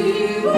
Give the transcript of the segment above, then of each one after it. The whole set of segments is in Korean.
주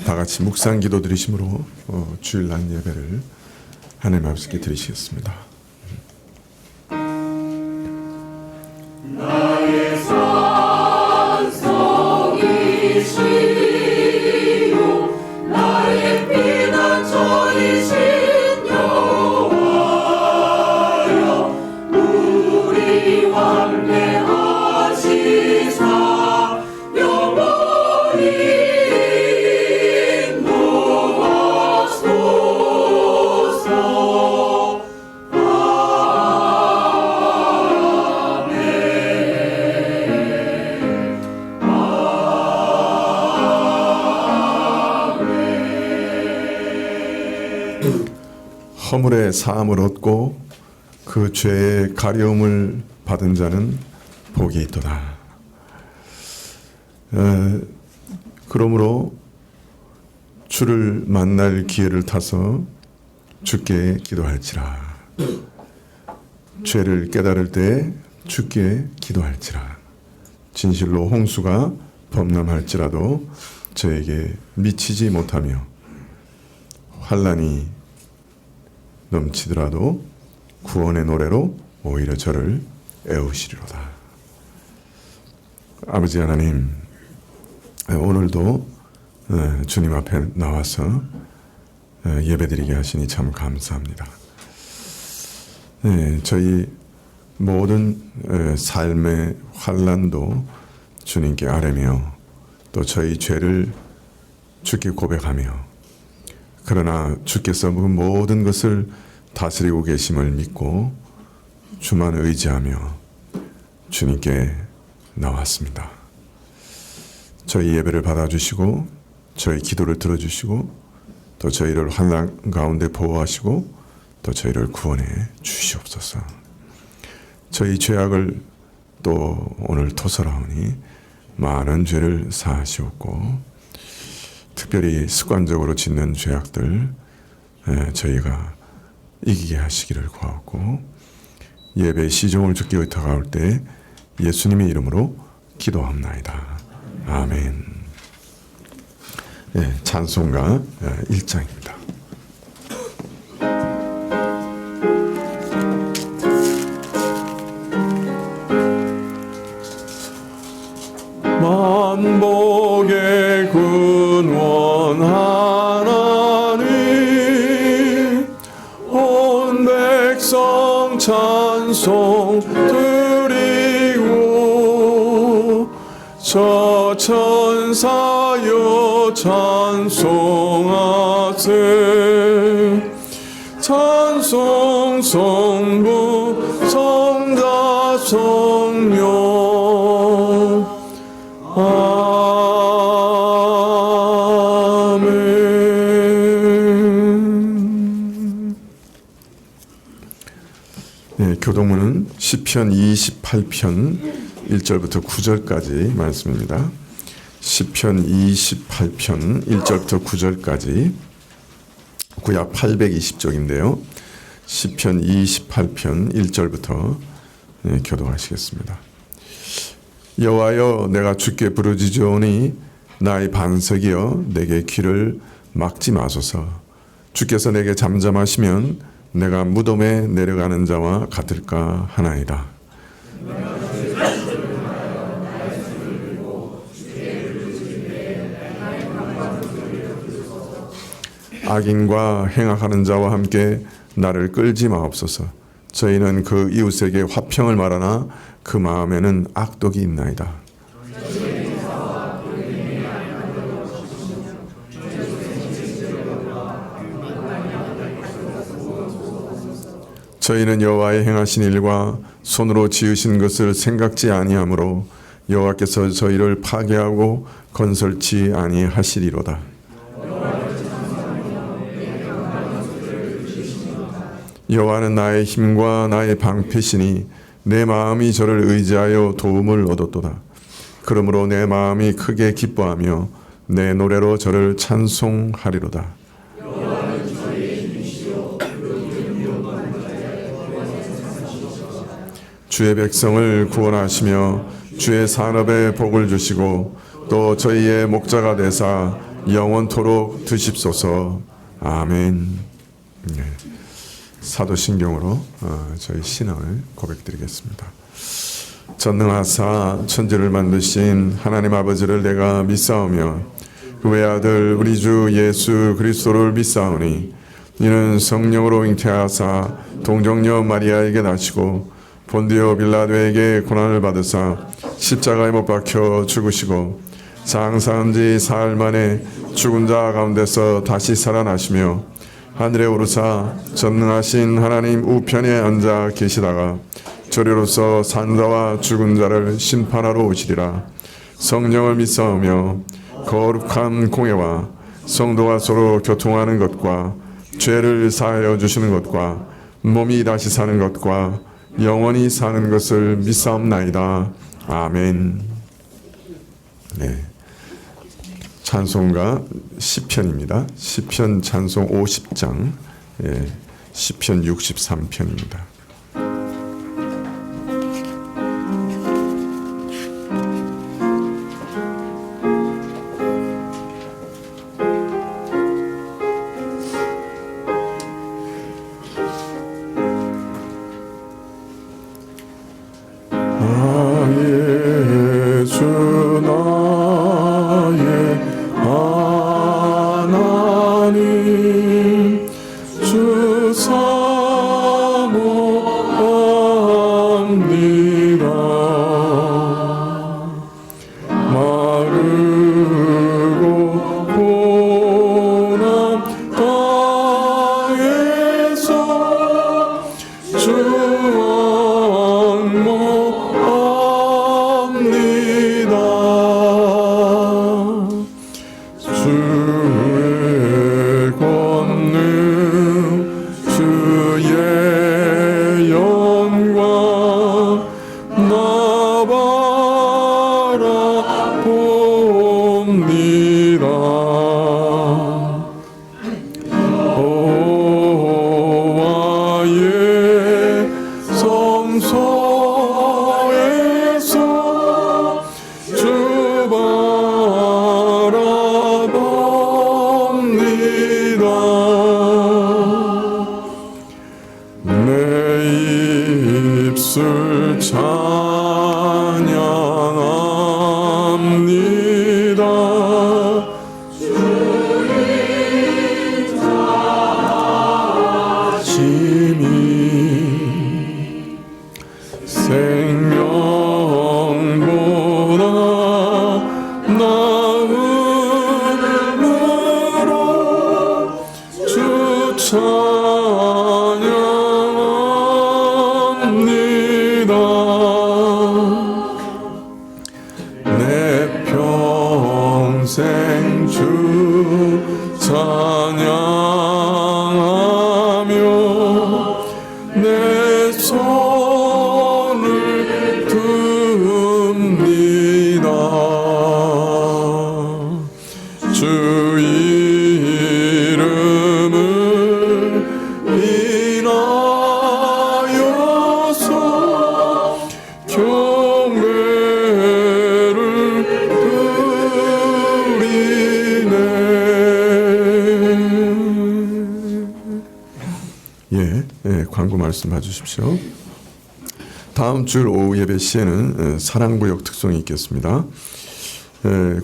다 같이 묵상 기도 드리심으로 주일날 예배를 하나님 앞에 드리시겠습니다. 나의 산성이시요 나의 피난처이신 여호와여 우리와 함께하시사 영원히 인도하소서. 허물의 사함을 얻고 그 죄의 가려움을 받은 자는 복이 있도다. 그러므로 주를 만날 기회를 타서 주께 기도할지라. 죄를 깨달을 때 주께 기도할지라. 진실로 홍수가 범람할지라도 저에게 미치지 못하며 환난이 넘치더라도 구원의 노래로 오히려 저를 애우시리로다. 아버지 하나님, 오늘도 주님 앞에 나와서 예배드리게 하시니 참 감사합니다. 저희 모든 삶의 환난도 주님께 아뢰며 또 저희 죄를 주께 고백하며, 그러나 주께서 그 모든 것을 다스리고 계심을 믿고 주만 의지하며 주님께 나왔습니다. 저희 예배를 받아주시고 저희 기도를 들어주시고 또 저희를 환난 가운데 보호하시고 또 저희를 구원해 주시옵소서. 저희 죄악을 또 오늘 토설하오니 많은 죄를 사하시옵고 특별히 습관적으로 짓는 죄악들 저희가 이기게 하시기를 구하고 예배 시종을 주께 의탁할 때 예수님의 이름으로 기도합나이다. 아멘. 찬송가 1장입니다. 만복의 근원 하나님 온 백성 찬송 드리고 저 천사여 찬송하세. 찬송 성부 성자 성령 아멘. 교동문은 시편 28편 1절부터 9절까지 말씀입니다. 시편 28편 1절부터 9절까지 구약 820쪽인데요. 시편 28편 1절부터 교독하시겠습니다. 여호와여, 내가 주께 부르짖으오니 나의 반석이여 내게 귀를 막지 마소서. 주께서 내게 잠잠하시면 내가 무덤에 내려가는 자와 같을까 하나이다. 악인과 행악하는 자와 함께 나를 끌지 마옵소서. 저희는 그 이웃에게 화평을 말하나 그 마음에는 악독이 있나이다. 저희는 여호와의 행하신 일과 손으로 지으신 것을 생각지 아니하므로 여호와께서 저희를 파괴하고 건설치 아니하시리로다. 여호와는 나의 힘과 나의 방패시니 내 마음이 저를 의지하여 도움을 얻었도다. 그러므로 내 마음이 크게 기뻐하며 내 노래로 저를 찬송하리로다. 주의 백성을 구원하시며 주의 산업에 복을 주시고 또 저희의 목자가 되사 영원토록 드십소서. 아멘. 네. 사도신경으로 저희 신앙을 고백드리겠습니다. 전능하사 천지를 만드신 하나님 아버지를 내가 믿사오며 그 외아들 우리 주 예수 그리스도를 믿사오니 이는 성령으로 잉태하사 동정녀 마리아에게 나시고 본디오 빌라도에게 고난을 받으사 십자가에 못 박혀 죽으시고 장사한 지 사흘 만에 죽은 자 가운데서 다시 살아나시며 하늘에 오르사 전능하신 하나님 우편에 앉아 계시다가 저리로서 산자와 죽은 자를 심판하러 오시리라. 성령을 믿사오며 거룩한 공예와 성도가 서로 교통하는 것과 죄를 사하여 주시는 것과 몸이 다시 사는 것과 영원히 사는 것을 믿사옵나이다. 아멘. 네. 찬송가 시편입니다. 시편 찬송 50장, 시편 63편입니다. 나의 주 나의 하나님 주 사모합니다. 마르고 고난 땅에서 주 악모합니다. 주의 권능 주의 영광 나 바라봅니다. 여호와의 성소에서 주 바라봅니다. 내 입술 찬양합니다. 심히 생명보다 나은 으로 주 찬양합니다. 내 평생 주 찬양하며 내 손을 듭니다. 주 이름을 인하여서 경배를 드리네. 광고 말씀 봐주십시오. 다음 주 오후 예배 시에는 사랑구역 특송이 있겠습니다.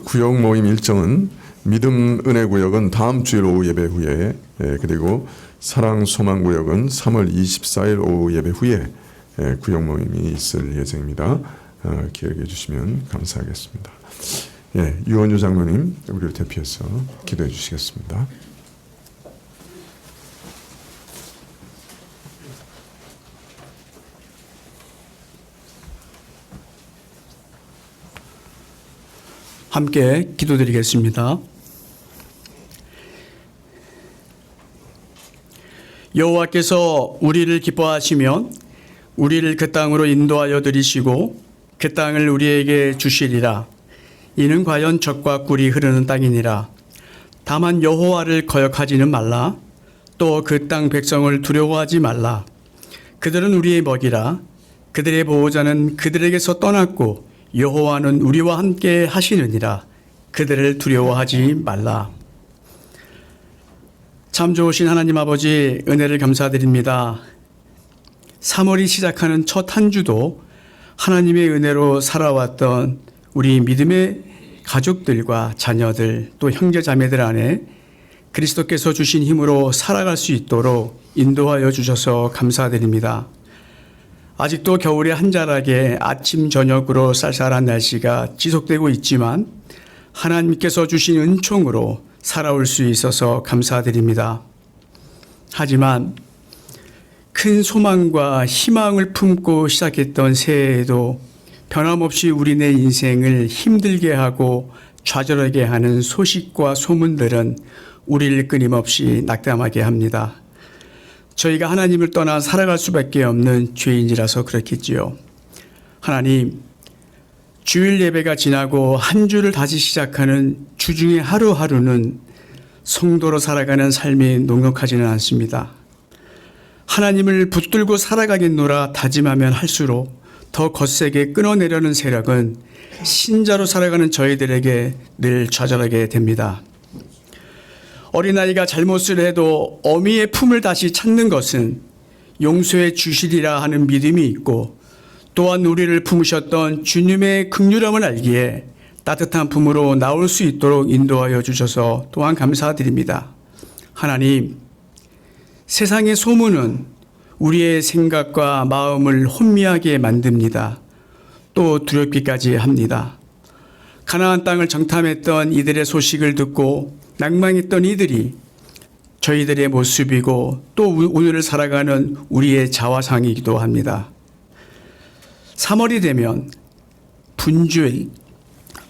구역 모임 일정은 믿음 은혜 구역은 다음 주일 오후 예배 후에, 그리고 사랑 소망 구역은 3월 24일 오후 예배 후에 구역 모임이 있을 예정입니다. 기억해 주시면 감사하겠습니다. 유원주 장로님 우리를 대표해서 기도해 주시겠습니다. 함께 기도드리겠습니다. 여호와께서 우리를 기뻐하시면 우리를 그 땅으로 인도하여 들이시고 그 땅을 우리에게 주시리라. 이는 과연 젖과 꿀이 흐르는 땅이니라. 다만 여호와를 거역하지는 말라. 또 그 땅 백성을 두려워하지 말라. 그들은 우리의 먹이라. 그들의 보호자는 그들에게서 떠났고 여호와는 우리와 함께 하시느니라. 그들을 두려워하지 말라. 참 좋으신 하나님 아버지, 은혜를 감사드립니다. 3월이 시작하는 첫 한 주도 하나님의 은혜로 살아왔던 우리 믿음의 가족들과 자녀들, 또 형제 자매들 안에 그리스도께서 주신 힘으로 살아갈 수 있도록 인도하여 주셔서 감사드립니다. 아직도 겨울의 한자락에 아침 저녁으로 쌀쌀한 날씨가 지속되고 있지만 하나님께서 주신 은총으로 살아올 수 있어서 감사드립니다. 하지만 큰 소망과 희망을 품고 시작했던 새해에도 변함없이 우리네 인생을 힘들게 하고 좌절하게 하는 소식과 소문들은 우리를 끊임없이 낙담하게 합니다. 저희가 하나님을 떠나 살아갈 수밖에 없는 죄인이라서 그렇겠지요. 하나님, 주일 예배가 지나고 한 주를 다시 시작하는 주중의 하루하루는 성도로 살아가는 삶이 녹록하지는 않습니다. 하나님을 붙들고 살아가겠노라 다짐하면 할수록 더 거세게 끊어내려는 세력은 신자로 살아가는 저희들에게 늘 좌절하게 됩니다. 어린아이가 잘못을 해도 어미의 품을 다시 찾는 것은 용서해 주시리라 하는 믿음이 있고, 또한 우리를 품으셨던 주님의 긍휼함을 알기에 따뜻한 품으로 나올 수 있도록 인도하여 주셔서 또한 감사드립니다. 하나님, 세상의 소문은 우리의 생각과 마음을 혼미하게 만듭니다. 또 두렵기까지 합니다. 가나안 땅을 정탐했던 이들의 소식을 듣고 낭망했던 이들이 저희들의 모습이고 또 오늘을 살아가는 우리의 자화상이기도 합니다. 3월이 되면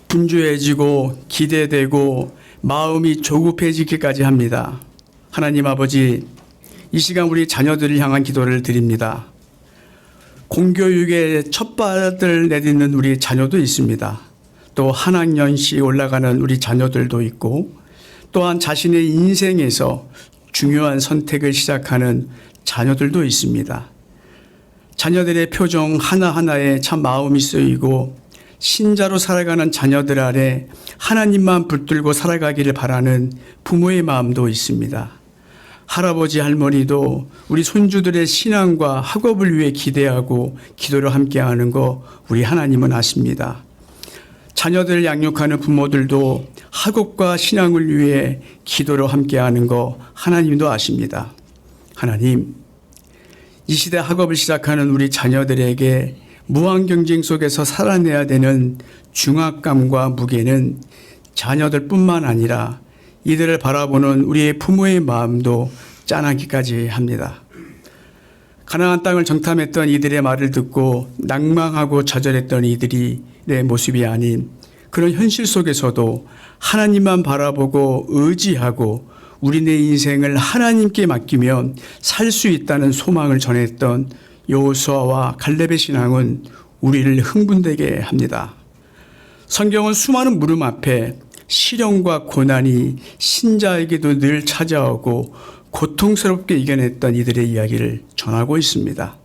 분주해지고 기대되고 마음이 조급해지기까지 합니다. 하나님 아버지, 이 시간 우리 자녀들을 향한 기도를 드립니다. 공교육의 첫발을 내딛는 우리 자녀도 있습니다. 또 한 학년씩 올라가는 우리 자녀들도 있고, 또한 자신의 인생에서 중요한 선택을 시작하는 자녀들도 있습니다. 자녀들의 표정 하나하나에 참 마음이 쓰이고 신자로 살아가는 자녀들 아래 하나님만 붙들고 살아가기를 바라는 부모의 마음도 있습니다. 할아버지 할머니도 우리 손주들의 신앙과 학업을 위해 기대하고 기도를 함께하는 거 우리 하나님은 아십니다. 자녀들을 양육하는 부모들도 학업과 신앙을 위해 기도로 함께하는 거 하나님도 아십니다. 하나님, 이 시대 학업을 시작하는 우리 자녀들에게 무한 경쟁 속에서 살아내야 되는 중압감과 무게는 자녀들뿐만 아니라 이들을 바라보는 우리의 부모의 마음도 짠하기까지 합니다. 가나안 땅을 정탐했던 이들의 말을 듣고 낭망하고 좌절했던 이들이 내 모습이 아닌 그런 현실 속에서도 하나님만 바라보고 의지하고 우리네 인생을 하나님께 맡기면 살 수 있다는 소망을 전했던 여호수아와 갈렙의 신앙은 우리를 흥분되게 합니다. 성경은 수많은 물음 앞에 시련과 고난이 신자에게도 늘 찾아오고 고통스럽게 이겨냈던 이들의 이야기를 전하고 있습니다.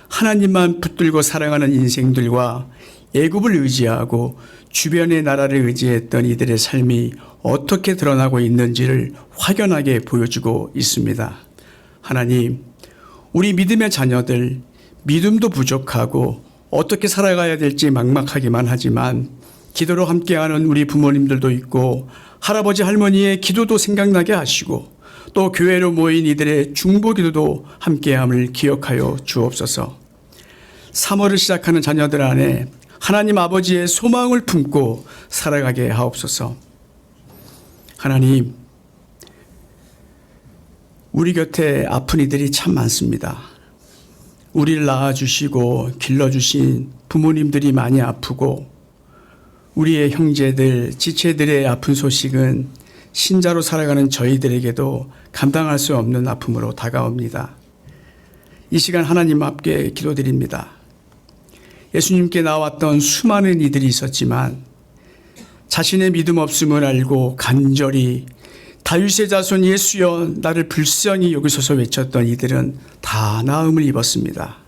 하나님만 붙들고 살아가는 인생들과 애굽을 의지하고 주변의 나라를 의지했던 이들의 삶이 어떻게 드러나고 있는지를 확연하게 보여주고 있습니다. 하나님, 우리 믿음의 자녀들, 믿음도 부족하고 어떻게 살아가야 될지 막막하기만 하지만 기도로 함께하는 우리 부모님들도 있고 할아버지 할머니의 기도도 생각나게 하시고 또 교회로 모인 이들의 중보기도도 함께함을 기억하여 주옵소서. 3월을 시작하는 자녀들 안에 하나님 아버지의 소망을 품고 살아가게 하옵소서. 하나님, 우리 곁에 아픈 이들이 참 많습니다. 우리를 낳아주시고 길러주신 부모님들이 많이 아프고 우리의 형제들, 지체들의 아픈 소식은 신자로 살아가는 저희들에게도 감당할 수 없는 아픔으로 다가옵니다. 이 시간 하나님 앞에 기도드립니다. 예수님께 나왔던 수많은 이들이 있었지만 자신의 믿음 없음을 알고 간절히 다윗의 자손 예수여 나를 불쌍히 여기소서 외쳤던 이들은 다 나음을 입었습니다.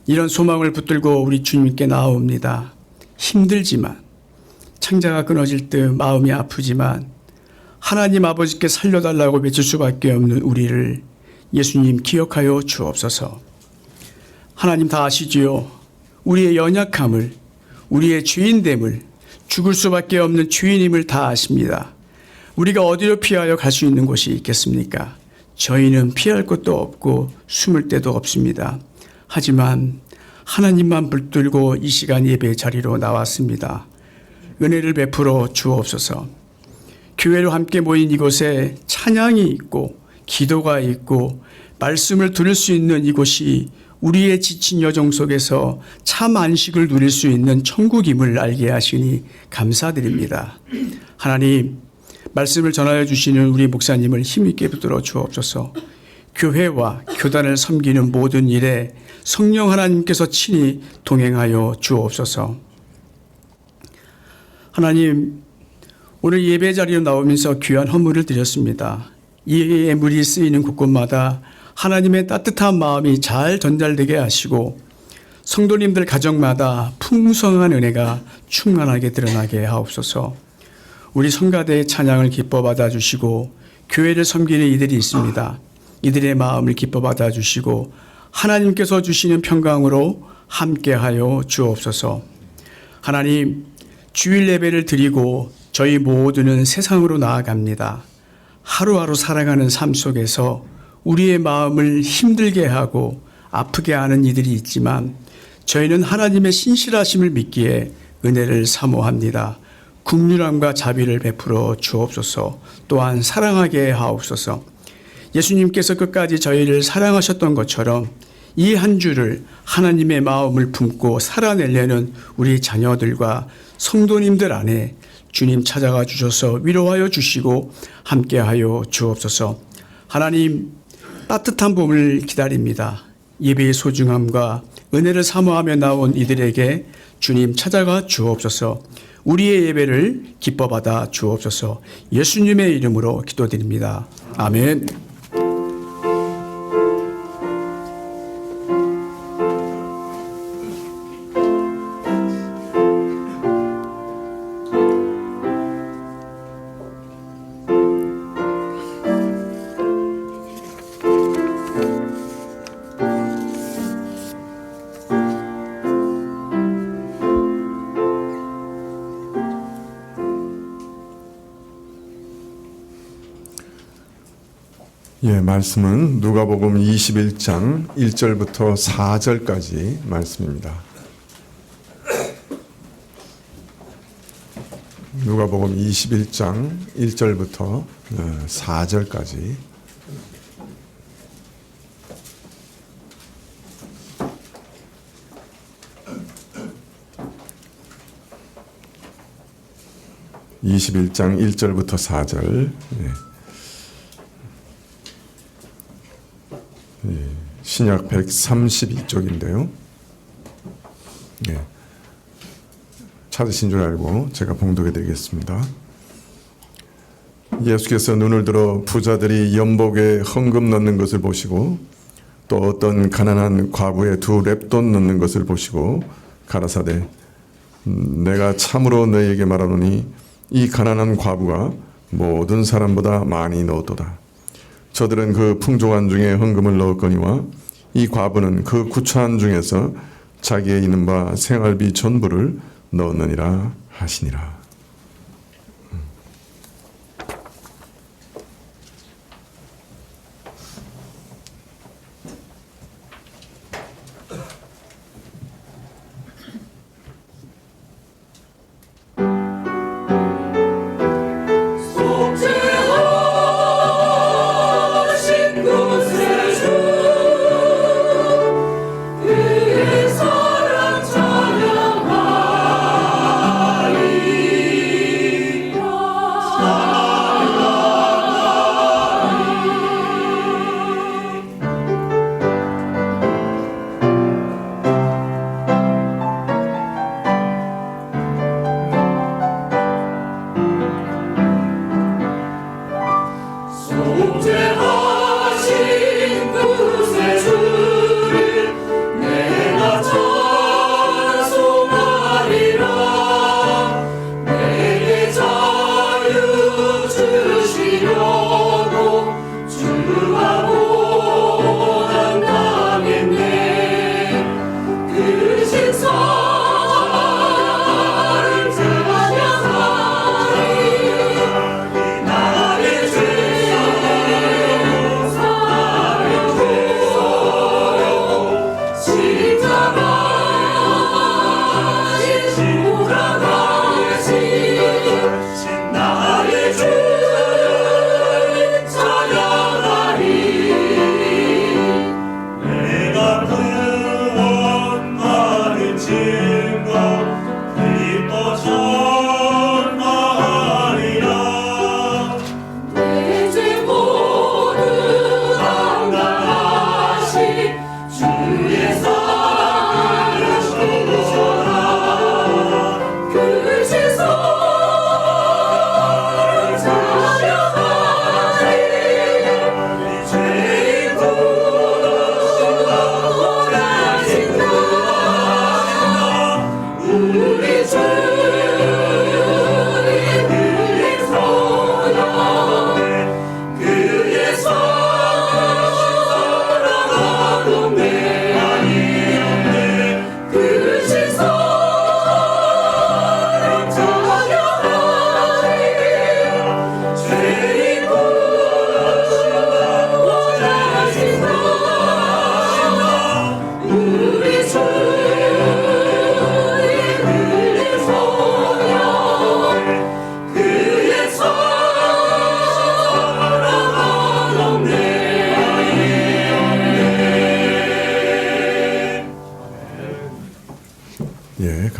이런 소망을 붙들고 우리 주님께 나아옵니다. 힘들지만 창자가 끊어질 듯 마음이 아프지만 하나님 아버지께 살려달라고 외칠 수밖에 없는 우리를 예수님 기억하여 주옵소서. 하나님 다 아시지요. 우리의 연약함을, 우리의 죄인됨을, 죽을 수밖에 없는 죄인임을 다 아십니다. 우리가 어디로 피하여 갈 수 있는 곳이 있겠습니까? 저희는 피할 곳도 없고 숨을 데도 없습니다. 하지만 하나님만 붙들고 이 시간 예배 자리로 나왔습니다. 은혜를 베풀어 주옵소서. 교회로 함께 모인 이곳에 찬양이 있고 기도가 있고 말씀을 들을 수 있는 이곳이 우리의 지친 여정 속에서 참 안식을 누릴 수 있는 천국임을 알게 하시니 감사드립니다. 하나님, 말씀을 전하여 주시는 우리 목사님을 힘있게 붙들어 주옵소서. 교회와 교단을 섬기는 모든 일에 성령 하나님께서 친히 동행하여 주옵소서. 하나님, 오늘 예배 자리로 나오면서 귀한 헌물을 드렸습니다. 이 예물이 쓰이는 곳곳마다 하나님의 따뜻한 마음이 잘 전달되게 하시고 성도님들 가정마다 풍성한 은혜가 충만하게 드러나게 하옵소서. 우리 성가대의 찬양을 기뻐 받아주시고 교회를 섬기는 이들이 있습니다. 이들의 마음을 기뻐 받아주시고 하나님께서 주시는 평강으로 함께하여 주옵소서. 하나님, 주일 예배를 드리고 저희 모두는 세상으로 나아갑니다. 하루하루 살아가는 삶 속에서 우리의 마음을 힘들게 하고 아프게 하는 이들이 있지만 저희는 하나님의 신실하심을 믿기에 은혜를 사모합니다. 긍휼함과 자비를 베풀어 주옵소서. 또한 사랑하게 하옵소서. 예수님께서 끝까지 저희를 사랑하셨던 것처럼 이 한 주를 하나님의 마음을 품고 살아내려는 우리 자녀들과 성도님들 안에 주님 찾아가 주셔서 위로하여 주시고 함께하여 주옵소서. 하나님, 따뜻한 봄을 기다립니다. 예배의 소중함과 은혜를 사모하며 나온 이들에게 주님 찾아가 주옵소서. 우리의 예배를 기뻐 받아 주옵소서. 예수님의 이름으로 기도드립니다. 아멘. 예, 말씀은 누가복음 21장 1절부터 4절까지 말씀입니다. 누가복음 21장 1절부터 4절까지. (21장 1절부터 4절) 신약 132쪽인데요. 찾으신 줄 알고 제가 봉독해 드리겠습니다. 예수께서 눈을 들어 부자들이 연복에 헌금 넣는 것을 보시고 또 어떤 가난한 과부의 2 렙돈 넣는 것을 보시고 가라사대 내가 참으로 너희에게 말하노니 이 가난한 과부가 모든 사람보다 많이 넣었도다. 저들은 그 풍족한 중에 헌금을 넣었거니와 이 과부는 그 구차한 중에서 자기의 있는 바 생활비 전부를 넣었느니라 하시니라. 그의 사랑 찬양하리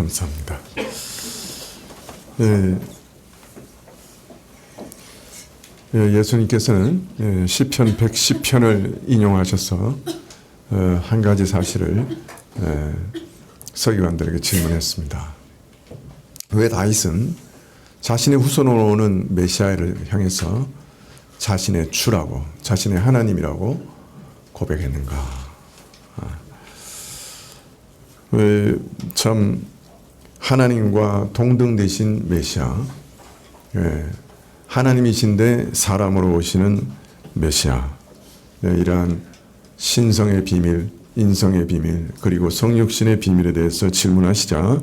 감사합니다. 예수님께서는 시편 110편을 인용하셔서 한 가지 사실을 서기관들에게 질문했습니다. 왜 다윗은 자신의 후손으로 오는 메시아를 향해서 자신의 주라고, 자신의 하나님이라고 고백했는가? 참 하나님과 동등되신 메시아, 하나님이신데 사람으로 오시는 메시아, 이러한 신성의 비밀, 인성의 비밀, 그리고 성육신의 비밀에 대해서 질문하시자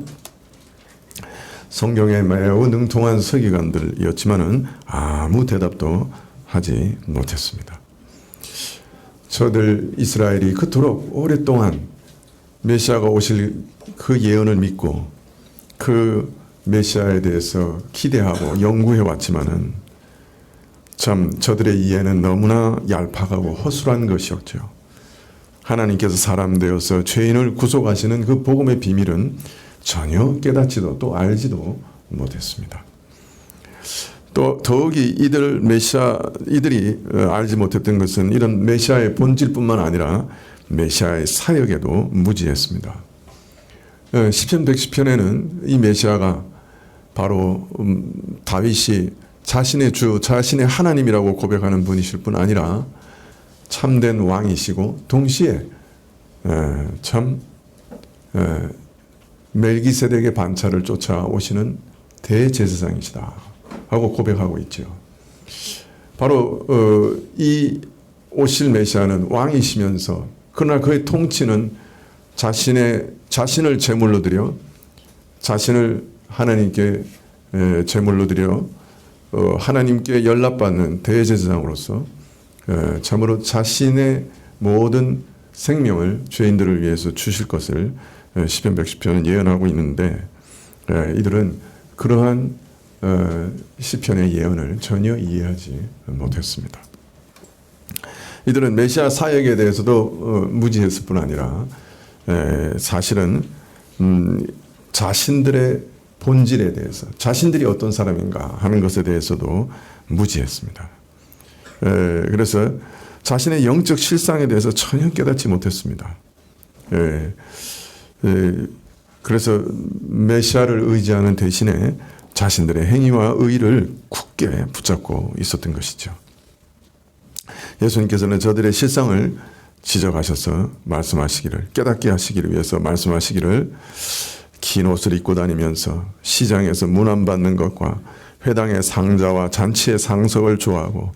성경에 매우 능통한 서기관들이었지만은 아무 대답도 하지 못했습니다. 저들 이스라엘이 그토록 오랫동안 메시아가 오실 그 예언을 믿고 그 메시아에 대해서 기대하고 연구해 왔지만은 참 저들의 이해는 너무나 얄팍하고 허술한 것이었죠. 하나님께서 사람 되어서 죄인을 구속하시는 그 복음의 비밀은 전혀 깨닫지도 또 알지도 못했습니다. 또 더욱이 이들이 알지 못했던 것은 이런 메시아의 본질뿐만 아니라 메시아의 사역에도 무지했습니다. 시편 110편에는 이 메시아가 바로 다윗이 자신의 주, 자신의 하나님이라고 고백하는 분이실 뿐 아니라 참된 왕이시고 동시에 멜기세덱의 반차를 쫓아오시는 대제사장이시다 하고 고백하고 있죠. 바로 이 오실 메시아는 왕이시면서 그러나 그의 통치는 자신을 제물로 드려 자신을 하나님께 제물로 드려 하나님께 연락받는 대제사장으로서 참으로 자신의 모든 생명을 죄인들을 위해서 주실 것을 시편 110편은 예언하고 있는데 이들은 그러한 시편의 예언을 전혀 이해하지 못했습니다. 이들은 메시아 사역에 대해서도 무지했을 뿐 아니라 사실은 자신들의 본질에 대해서 자신들이 어떤 사람인가 하는 것에 대해서도 무지했습니다. 그래서 자신의 영적 실상에 대해서 전혀 깨닫지 못했습니다. 그래서 메시아를 의지하는 대신에 자신들의 행위와 의를 굳게 붙잡고 있었던 것이죠. 예수님께서는 저들의 실상을 지적하셔서 말씀하시기를, 깨닫게 하시기를 위해서 말씀하시기를, 긴 옷을 입고 다니면서 시장에서 문안 받는 것과 회당의 상자와 잔치의 상석을 좋아하고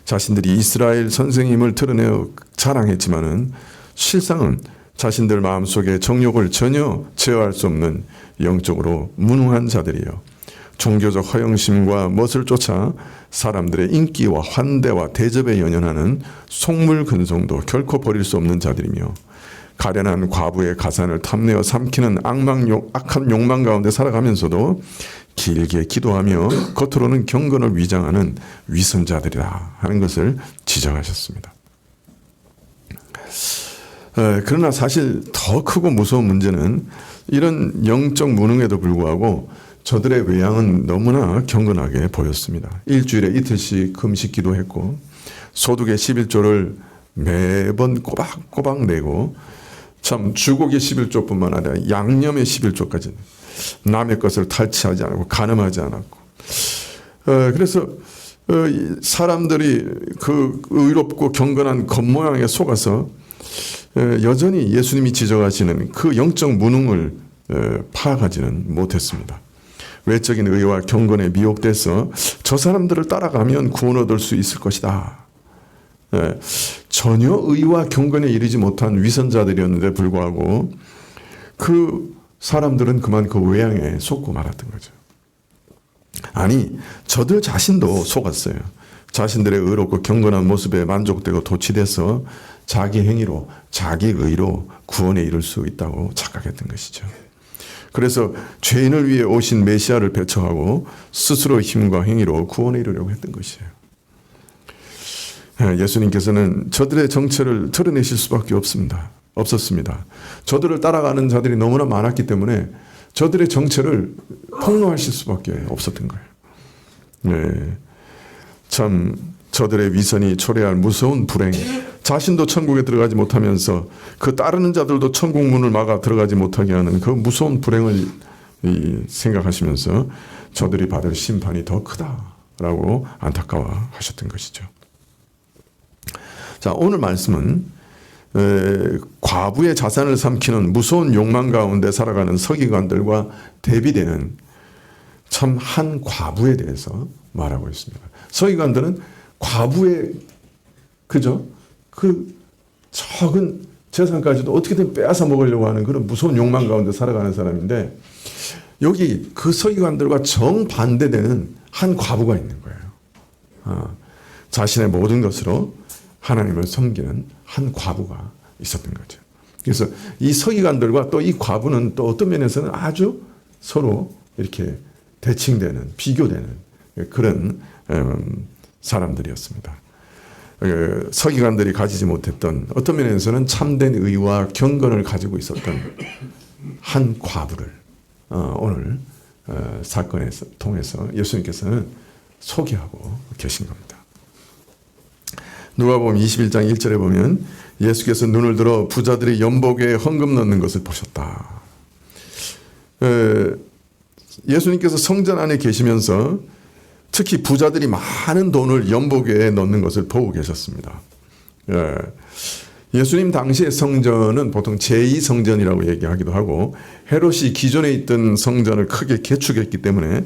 자신들이 이스라엘 선생님을 드러내어 자랑했지만은 실상은 자신들 마음속에 정욕을 전혀 제어할 수 없는 영적으로 무능한 자들이요, 종교적 허영심과 멋을 쫓아 사람들의 인기와 환대와 대접에 연연하는 속물근성도 결코 버릴 수 없는 자들이며 가련한 과부의 가산을 탐내어 삼키는 악한 욕망 가운데 살아가면서도 길게 기도하며 겉으로는 경건을 위장하는 위선자들이다 하는 것을 지적하셨습니다. 그러나 사실 더 크고 무서운 문제는 이런 영적 무능에도 불구하고 저들의 외양은 너무나 경건하게 보였습니다. 일주일에 이틀씩 금식 기도했고 소득의 11조를 매번 꼬박꼬박 내고 참 주곡의 11조뿐만 아니라 양념의 11조까지 남의 것을 탈취하지 않고 간음하지 않았고 그래서 사람들이 그 의롭고 경건한 겉모양에 속아서 여전히 예수님이 지적하시는 그 영적 무능을 파악하지는 못했습니다. 외적인 의와 경건에 미혹돼서 저 사람들을 따라가면 구원 얻을 수 있을 것이다. 전혀 의와 경건에 이르지 못한 위선자들이었는데 불구하고 그 사람들은 그만 그 외양에 속고 말았던 거죠. 아니, 저들 자신도 속았어요. 자신들의 의롭고 경건한 모습에 만족되고 도취돼서 자기 행위로, 자기 의로 구원에 이를 수 있다고 착각했던 것이죠. 그래서 죄인을 위해 오신 메시아를 배척하고 스스로 힘과 행위로 구원에 이르려고 했던 것이에요. 예수님께서는 저들의 정체를 드러내실 수밖에 없었습니다. 저들을 따라가는 자들이 너무나 많았기 때문에 저들의 정체를 폭로하실 수밖에 없었던 거예요. 네. 참 저들의 위선이 초래할 무서운 불행, 자신도 천국에 들어가지 못하면서 그 따르는 자들도 천국 문을 막아 들어가지 못하게 하는 그 무서운 불행을 생각하시면서 저들이 받을 심판이 더 크다라고 안타까워하셨던 것이죠. 자, 오늘 말씀은 과부의 자산을 삼키는 무서운 욕망 가운데 살아가는 서기관들과 대비되는 참 한 과부에 대해서 말하고 있습니다. 서기관들은 과부의 그죠? 그 적은 재산까지도 어떻게든 빼앗아 먹으려고 하는 그런 무서운 욕망 가운데 살아가는 사람인데 여기 그 서기관들과 정반대되는 한 과부가 있는 거예요. 자신의 모든 것으로 하나님을 섬기는 한 과부가 있었던 거죠. 그래서 이 서기관들과 또 이 과부는 또 어떤 면에서는 아주 서로 이렇게 대칭되는, 비교되는 그런 사람들이었습니다. 서기관들이 가지지 못했던 어떤 면에서는 참된 의와 경건을 가지고 있었던 한 과부를 오늘 사건에 통해서 예수님께서는 소개하고 계신 겁니다. 누가복음 21장 1절에 보면 예수께서 눈을 들어 부자들이 연복에 헌금 넣는 것을 보셨다. 예수님께서 성전 안에 계시면서 특히 부자들이 많은 돈을 연복에 넣는 것을 보고 계셨습니다. 예수님 당시의 성전은 보통 제2성전이라고 얘기하기도 하고 헤롯이 기존에 있던 성전을 크게 개축했기 때문에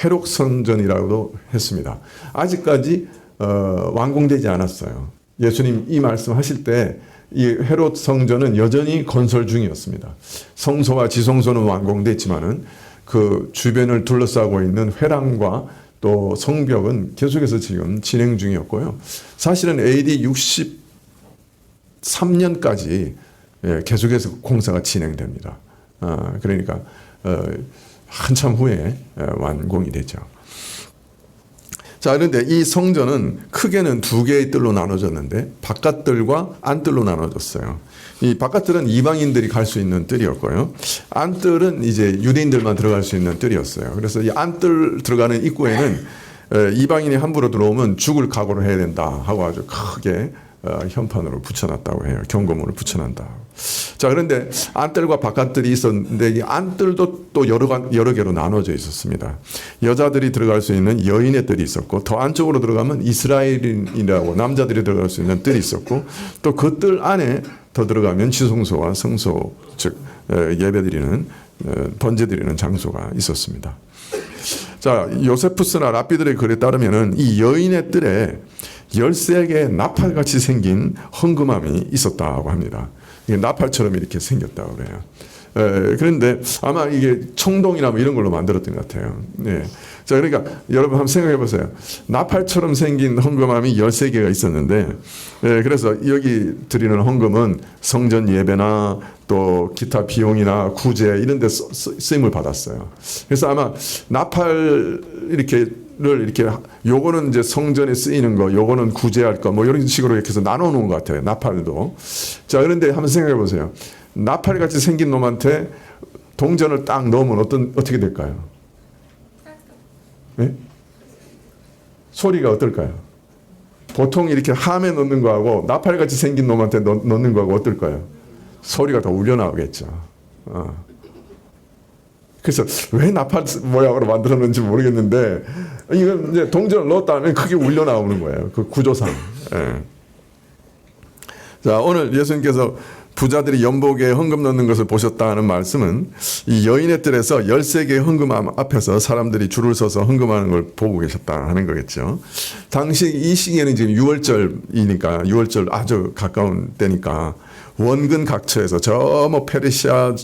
헤롯 성전이라고도 했습니다. 아직까지 완공되지 않았어요. 예수님 이 말씀하실 때 이 헤롯 성전은 여전히 건설 중이었습니다. 성소와 지성소는 완공됐지만은 그 주변을 둘러싸고 있는 회랑과 또 성벽은 계속해서 지금 진행 중이었고요. 사실은 AD 63년까지 계속해서 공사가 진행됩니다. 그러니까 한참 후에 완공이 되죠. 자, 그런데 이 성전은 크게는 두 개의 뜰로 나눠졌는데 바깥뜰과 안뜰로 나눠졌어요. 이 바깥뜰은 이방인들이 갈 수 있는 뜰이었고요. 안뜰은 이제 유대인들만 들어갈 수 있는 뜰이었어요. 그래서 이 안뜰 들어가는 입구에는 이방인이 함부로 들어오면 죽을 각오를 해야 된다 하고 아주 크게 현판으로 붙여놨다고 해요. 경고문을 붙여놨다. 자, 그런데 안뜰과 바깥뜰이 있었는데 이 안뜰도 또 여러 개로 나눠져 있었습니다. 여자들이 들어갈 수 있는 여인의 뜰이 있었고 더 안쪽으로 들어가면 이스라엘인이라고 남자들이 들어갈 수 있는 뜰이 있었고 또 그 뜰 안에 더 들어가면 지성소와 성소 즉 예배드리는 번제드리는 장소가 있었습니다. 자, 요세푸스나 랍비들의 글에 따르면은 이 여인의 뜰에 13개의 나팔같이 생긴 헌금함이 있었다고 합니다. 이게 나팔처럼 이렇게 생겼다고 그래요. 그런데 아마 이게 청동이나 뭐 이런 걸로 만들었던 것 같아요. 네. 자, 그러니까 여러분 한번 생각해 보세요. 나팔처럼 생긴 헌금함이 13개가 있었는데, 그래서 여기 드리는 헌금은 성전 예배나 또 기타 비용이나 구제 이런 데 쓰임을 받았어요. 그래서 아마 나팔 이렇게 요거는 이제 성전에 쓰이는 거, 요거는 구제할 거, 뭐 이런 식으로 이렇게 해서 나눠 놓은 것 같아요. 나팔도. 자, 그런데 한번 생각해 보세요. 나팔 같이 생긴 놈한테 동전을 딱 넣으면 어떻게 될까요? 네? 소리가 어떨까요? 보통 이렇게 함에 넣는 거하고 나팔 같이 생긴 놈한테 넣는 거하고 어떨까요? 소리가 더 울려 나오겠죠. 그래서 왜 나팔 모양으로 만들었는지 모르겠는데 이건 이제 동전을 넣었다 하면 크게 울려 나오는 거예요. 그 구조상. 예. 자, 오늘 예수님께서 부자들이 연복에 헌금 넣는 것을 보셨다는 말씀은 이 여인의 뜰에서 13개의 헌금함 앞에서 사람들이 줄을 서서 헌금하는 걸 보고 계셨다 하는 거겠죠. 당시 이 시기에는 지금 6월절이니까 6월절 아주 가까운 때니까 원근 각처에서 저 뭐 페르시아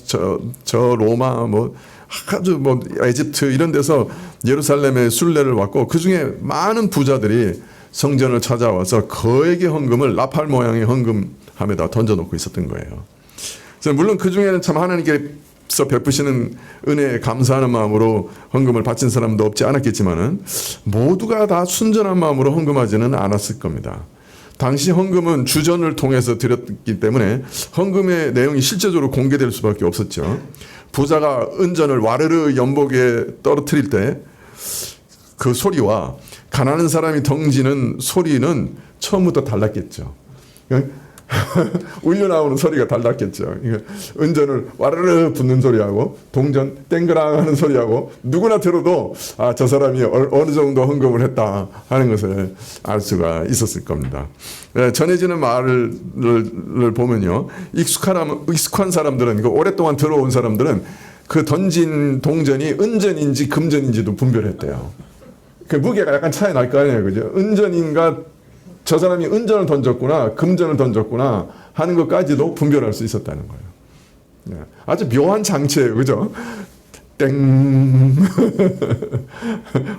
저 로마 뭐 아주 뭐 에집트 이런 데서 예루살렘에 순례를 왔고 그중에 많은 부자들이 성전을 찾아와서 거액의 헌금을 나팔 모양의 헌금함에다 던져놓고 있었던 거예요. 그래서 물론 그 중에는 참 하나님께서 베푸시는 은혜에 감사하는 마음으로 헌금을 바친 사람도 없지 않았겠지만은 모두가 다 순전한 마음으로 헌금하지는 않았을 겁니다. 당시 헌금은 주전을 통해서 드렸기 때문에 헌금의 내용이 실제적으로 공개될 수밖에 없었죠. 부자가 은전을 와르르 연복에 떨어뜨릴 때 그 소리와 가난한 사람이 덩지는 소리는 처음부터 달랐겠죠. 울려 나오는 소리가 달랐겠죠. 은전을 와르르 붓는 소리하고 동전 땡그랑 하는 소리하고 누구나 들어도 아, 저 사람이 어느 정도 헌금을 했다 하는 것을 알 수가 있었을 겁니다. 전해지는 말을 보면요, 익숙한 사람들은, 그 오랫동안 들어온 사람들은 그 던진 동전이 은전인지 금전인지도 분별했대요. 그 무게가 약간 차이 날 거 아니에요, 그죠? 은전인가, 저 사람이 은전을 던졌구나, 금전을 던졌구나 하는 것까지도 분별할 수 있었다는 거예요. 아주 묘한 장치예요, 그죠? 땡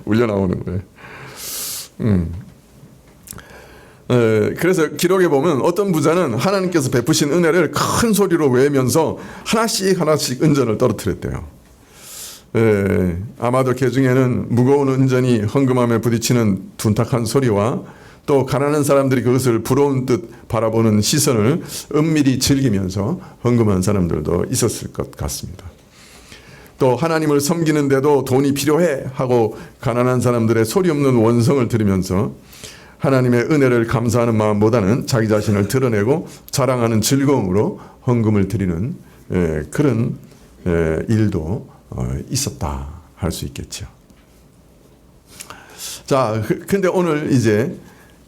울려 나오는 거예요. 그래서 기록에 보면 어떤 부자는 하나님께서 베푸신 은혜를 큰 소리로 외면서 하나씩 은전을 떨어뜨렸대요. 아마도 그 중에는 무거운 은전이 헌금함에 부딪히는 둔탁한 소리와 또 가난한 사람들이 그것을 부러운 듯 바라보는 시선을 은밀히 즐기면서 헌금한 사람들도 있었을 것 같습니다. 또 하나님을 섬기는데도 돈이 필요해 하고 가난한 사람들의 소리 없는 원성을 들으면서 하나님의 은혜를 감사하는 마음보다는 자기 자신을 드러내고 자랑하는 즐거움으로 헌금을 드리는 그런 일도 있었다 할 수 있겠죠. 자, 근데 오늘 이제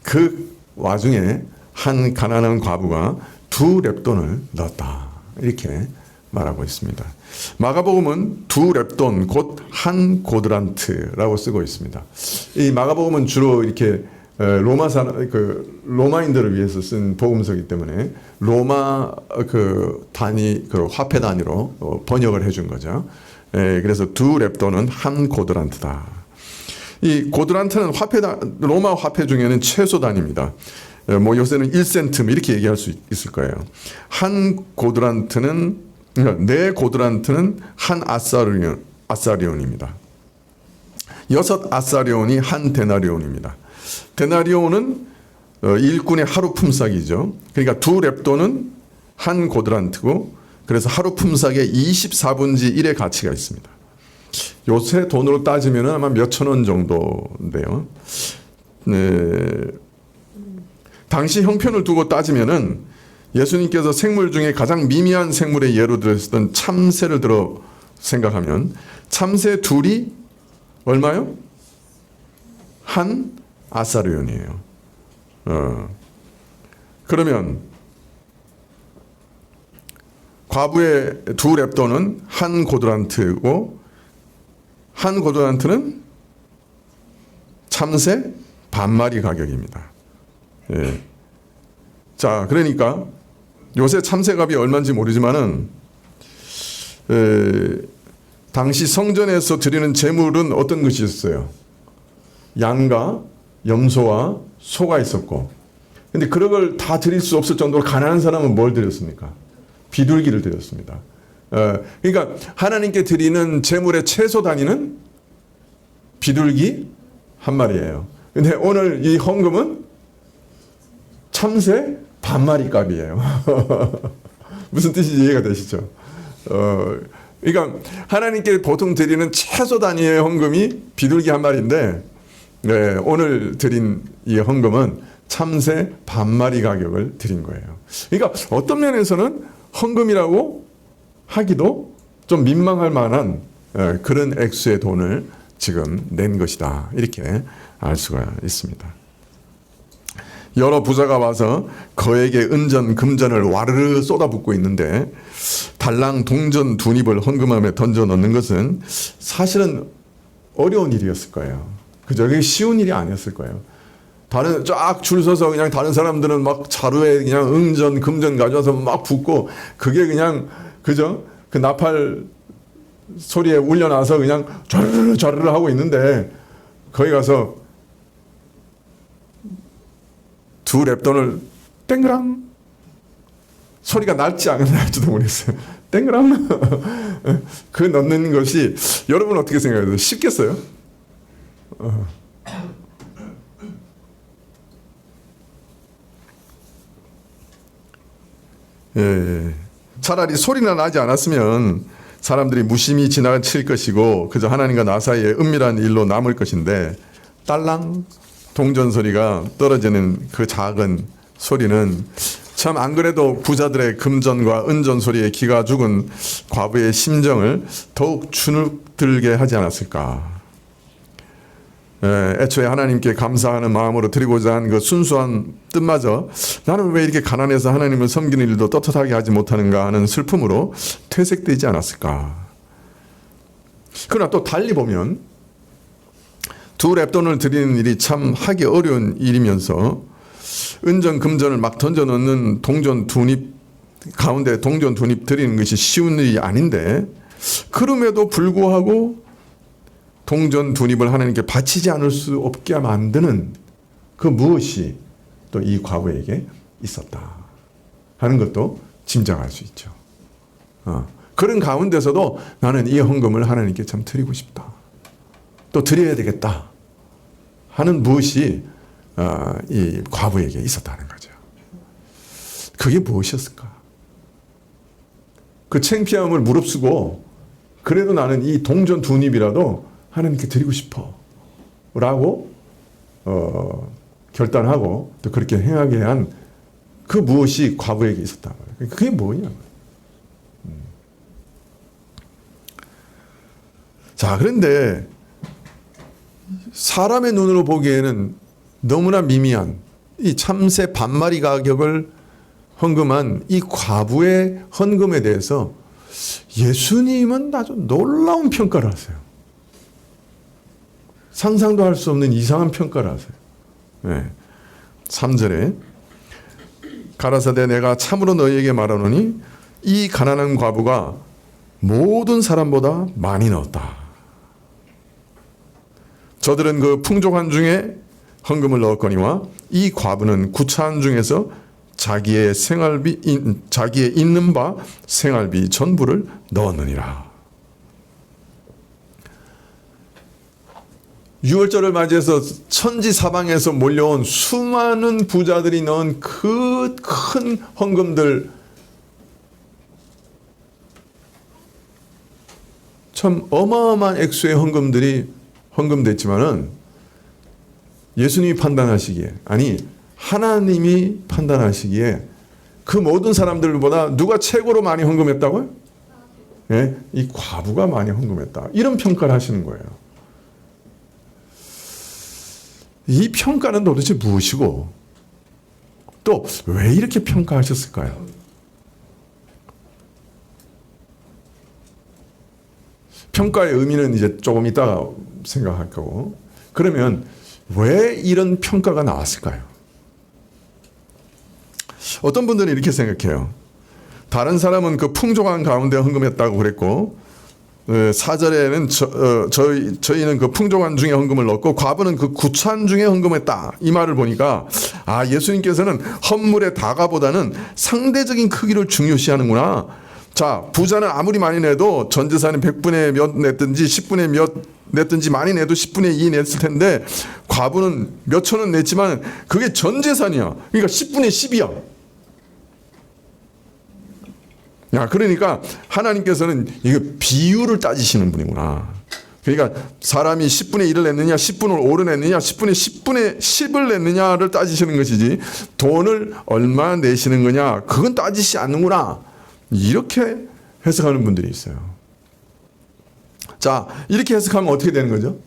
그 와중에 한 가난한 과부가 2렙돈을 넣었다 이렇게 말하고 있습니다. 마가복음은 2렙돈 곧 한 고드란트라고 쓰고 있습니다. 이 마가복음은 주로 이렇게 로마인들을 위해서 쓴 복음서이기 때문에 로마 그 단위, 그 화폐 단위로 번역을 해준 거죠. 그래서 2렙돈은 한 고드란트다. 이 고드란트는 로마 화폐 중에는 최소 단위입니다. 뭐 요새는 1센트 이렇게 얘기할 수 있을 거예요. 한 고드란트는, 네 고드란트는 한 아사리온입니다. 6 아사리온이 한 데나리온입니다. 데나리온은 일꾼의 하루 품삯이죠. 그러니까 2렙돈은 한 고드란트고, 그래서 하루 품삯의 24분지 1의 가치가 있습니다. 요새 돈으로 따지면 아마 몇천 원 정도인데요. 당시 형편을 두고 따지면은 예수님께서 생물 중에 가장 미미한 생물의 예로 들으셨던 참새를 들어 생각하면 참새 둘이 얼마요? 한 아사리온이에요. 그러면 과부의 2렙돈은 한 고드란트고, 한 고드란트는 참새 반마리 가격입니다. 예. 자, 그러니까 요새 참새값이 얼마인지 모르지만은 당시 성전에서 드리는 제물은 어떤 것이 있었어요? 양과 염소와 소가 있었고, 근데 그런 걸 다 드릴 수 없을 정도로 가난한 사람은 뭘 드렸습니까? 비둘기를 드렸습니다. 그러니까 하나님께 드리는 제물의 최소 단위는 비둘기 한 마리예요. 근데 오늘 이 헌금은 참새 반마리 값이에요. 무슨 뜻인지 이해가 되시죠? 그러니까 하나님께 보통 드리는 최소 단위의 헌금이 비둘기 한 마리인데, 오늘 드린 이 헌금은 참새 반마리 가격을 드린 거예요. 그러니까 어떤 면에서는 헌금이라고 하기도 좀 민망할 만한 그런 액수의 돈을 지금 낸 것이다, 이렇게 알 수가 있습니다. 여러 부자가 와서 그에게 은전, 금전을 와르르 쏟아붓고 있는데 달랑 동전 2닙을 헌금함에 던져 넣는 것은 사실은 어려운 일이었을 거예요. 그죠? 그게 쉬운 일이 아니었을 거예요. 다른 쫙 줄 서서 그냥 다른 사람들은 막 자루에 그냥 은전, 금전 가져와서 막 붓고, 그게 그냥, 그죠? 그 나팔 소리에 울려나서 그냥 좌르르 좌르르 하고 있는데, 거기 가서 2렙돈을 땡그랑, 소리가 날지 안 날지도 모르겠어요. 땡그랑 그 넣는 것이, 여러분 어떻게 생각해요? 쉽겠어요? 차라리 소리나 나지 않았으면 사람들이 무심히 지나칠 것이고 그저 하나님과 나 사이에 은밀한 일로 남을 것인데 딸랑 동전 소리가 떨어지는 그 작은 소리는 참 안 그래도 부자들의 금전과 은전 소리에 기가 죽은 과부의 심정을 더욱 주눅들게 하지 않았을까. 애초에 하나님께 감사하는 마음으로 드리고자 한 그 순수한 뜻마저 나는 왜 이렇게 가난해서 하나님을 섬기는 일도 떳떳하게 하지 못하는가 하는 슬픔으로 퇴색되지 않았을까. 그러나 또 달리 보면 두 랩돈을 드리는 일이 참 하기 어려운 일이면서 은전 금전을 막 던져 넣는 동전 두입 가운데 동전 두입 드리는 것이 쉬운 일이 아닌데 그럼에도 불구하고 동전 두입을 하나님께 바치지 않을 수 없게 만드는 그 무엇이 또 이 과부에게 있었다 하는 것도 짐작할 수 있죠. 그런 가운데서도 나는 이 헌금을 하나님께 참 드리고 싶다. 또 드려야 되겠다 하는 무엇이 이 과부에게 있었다는 거죠. 그게 무엇이었을까? 그 창피함을 무릅쓰고 그래도 나는 이 동전 두입이라도 하나님께 드리고 싶어 라고 결단하고 또 그렇게 행하게 한 그 무엇이 과부에게 있었다. 그게 뭐냐? 자, 그런데 사람의 눈으로 보기에는 너무나 미미한 이 참새 반마리 가격을 헌금한 이 과부의 헌금에 대해서 예수님은 아주 놀라운 평가를 하세요. 상상도 할 수 없는 이상한 평가를 하세요. 네. 3절에 가라사대 내가 참으로 너희에게 말하노니 이 가난한 과부가 모든 사람보다 많이 넣었다. 저들은 그 풍족한 중에 헌금을 넣었거니와 이 과부는 구차한 중에서 자기의 있는 바 생활비 전부를 넣었느니라. 유월절을 맞이해서 천지 사방에서 몰려온 수많은 부자들이 넣은 그 큰 헌금들, 참 어마어마한 액수의 헌금들이 헌금됐지만은 예수님이 판단하시기에, 아니 하나님이 판단하시기에 그 모든 사람들보다 누가 최고로 많이 헌금했다고요? 네? 이 과부가 많이 헌금했다. 이런 평가를 하시는 거예요. 이 평가는 도대체 무엇이고 또 왜 이렇게 평가하셨을까요? 평가의 의미는 이제 조금 이따가 생각할 거고, 그러면 왜 이런 평가가 나왔을까요? 어떤 분들은 이렇게 생각해요. 다른 사람은 그 풍족한 가운데 헌금했다고 그랬고 4절에는 저희는 그 풍족한 중에 헌금을 넣고 과부는 그 구찬 중에 헌금했다. 이 말을 보니까 예수님께서는 헌물의 다가보다는 상대적인 크기를 중요시하는구나. 자, 부자는 아무리 많이 내도 전 재산의 100분의 몇 냈든지 10분의 몇 냈든지 많이 내도 10분의 2 냈을 텐데 과부는 몇 천 원 냈지만 그게 전 재산이야. 그러니까 10분의 10이야. 그러니까 하나님께서는 이거 비율을 따지시는 분이구나. 그러니까 사람이 10분의 1을 냈느냐, 10분을 5를 냈느냐, 10분의 10을 냈느냐를 따지시는 것이지 돈을 얼마 내시는 거냐 그건 따지시 않는구나. 이렇게 해석하는 분들이 있어요. 자, 이렇게 해석하면 어떻게 되는 거죠?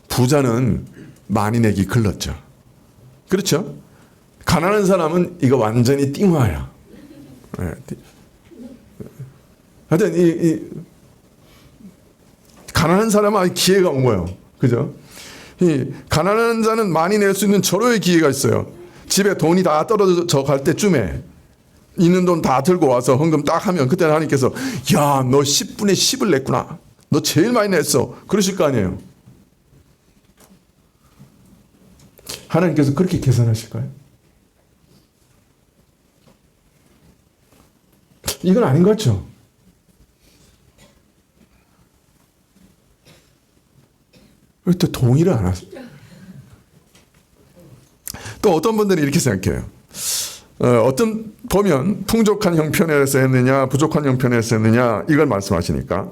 부자는 많이 내기 글렀죠. 그렇죠? 가난한 사람은 이거 완전히 띵화야. 하여튼 가난한 사람은 기회가 온 거예요. 그죠? 이 가난한 자는 많이 낼 수 있는 절호의 기회가 있어요. 집에 돈이 다 떨어져 갈 때쯤에 있는 돈 다 들고 와서 헌금 딱 하면 그때는 하나님께서 야, 너 10분의 10을 냈구나. 너 제일 많이 냈어. 그러실 거 아니에요. 하나님께서 그렇게 계산하실까요? 이건 아닌 것 같죠? 왜 또 동의를 안 하세요? 또 어떤 분들은 이렇게 생각해요. 어떤 보면 풍족한 형편에서 했느냐 부족한 형편에서 했느냐 이걸 말씀하시니까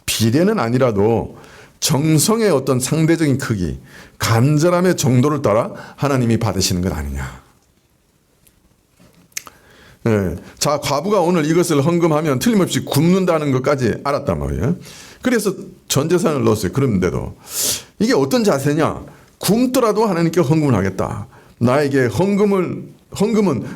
비례는 아니라도 정성의 어떤 상대적인 크기, 간절함의 정도를 따라 하나님이 받으시는 것 아니냐. 예. 자, 과부가 오늘 이것을 헌금하면 틀림없이 굶는다는 것까지 알았단 말이에요. 그래서 전 재산을 넣었어요. 그런데도 이게 어떤 자세냐? 굶더라도 하나님께 헌금을 하겠다. 나에게 헌금은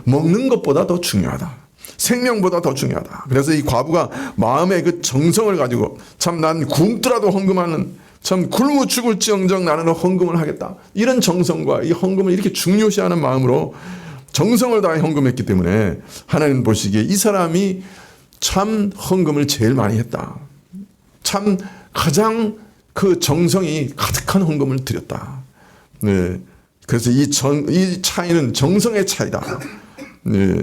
먹는 것보다 더 중요하다. 생명보다 더 중요하다. 그래서 이 과부가 마음의 그 정성을 가지고 참 난 굶더라도 헌금하는, 참 굶어 죽을지언정 나는 헌금을 하겠다. 이런 정성과 이 헌금을 이렇게 중요시하는 마음으로 정성을 다해 헌금했기 때문에 하나님 보시기에 이 사람이 참 헌금을 제일 많이 했다. 참 가장 그 정성이 가득한 헌금을 드렸다. 네. 그래서 이 차이는 정성의 차이다. 네.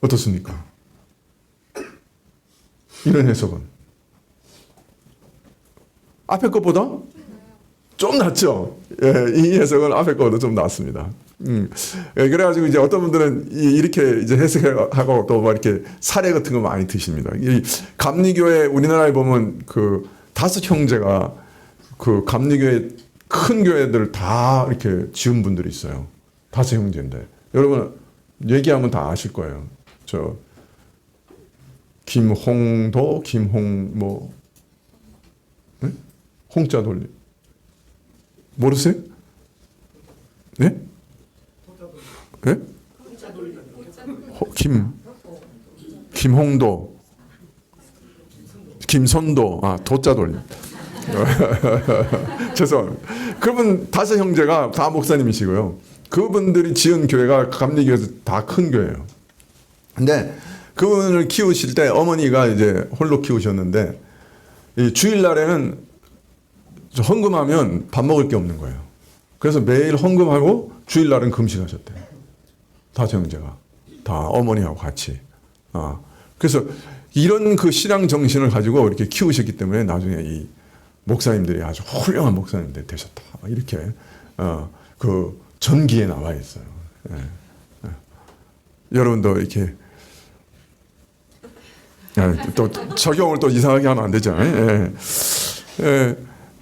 어떻습니까? 이런 해석은 앞에 것보다 좀 낫죠. 예, 이 해석은 앞에 것보다 좀 낫습니다. 예, 그래가지고 이제 어떤 분들은 이렇게 이제 해석하고 또 뭐 이렇게 사례 같은 거 많이 드십니다. 이 감리교회 우리나라에 보면 그 5 형제가 그 감리교회 큰 교회들을 다 이렇게 지은 분들이 있어요. 5 형제인데 여러분 얘기하면 다 아실 거예요. 저 김홍도, 김홍 네? 홍자 돌리 모르세요? 네? 네? 김홍도, 김선도, 도자 돌리. 죄송합니다. 그분 5 형제가 다 목사님이시고요. 그분들이 지은 교회가 감리교회에서 다 큰 교회예요. 근데 그분을 키우실 때 어머니가 이제 홀로 키우셨는데 이 주일날에는 헌금하면 밥 먹을 게 없는 거예요. 그래서 매일 헌금하고 주일날은 금식하셨대요. 5 형제가 다 어머니하고 같이. 그래서 이런 그 신앙 정신을 가지고 이렇게 키우셨기 때문에 나중에 이 목사님들이 아주 훌륭한 목사님들이 되셨다. 이렇게 그 전기에 나와 있어요. 예. 여러분도 이렇게 또 적용을 또 이상하게 하면 안 되잖아요.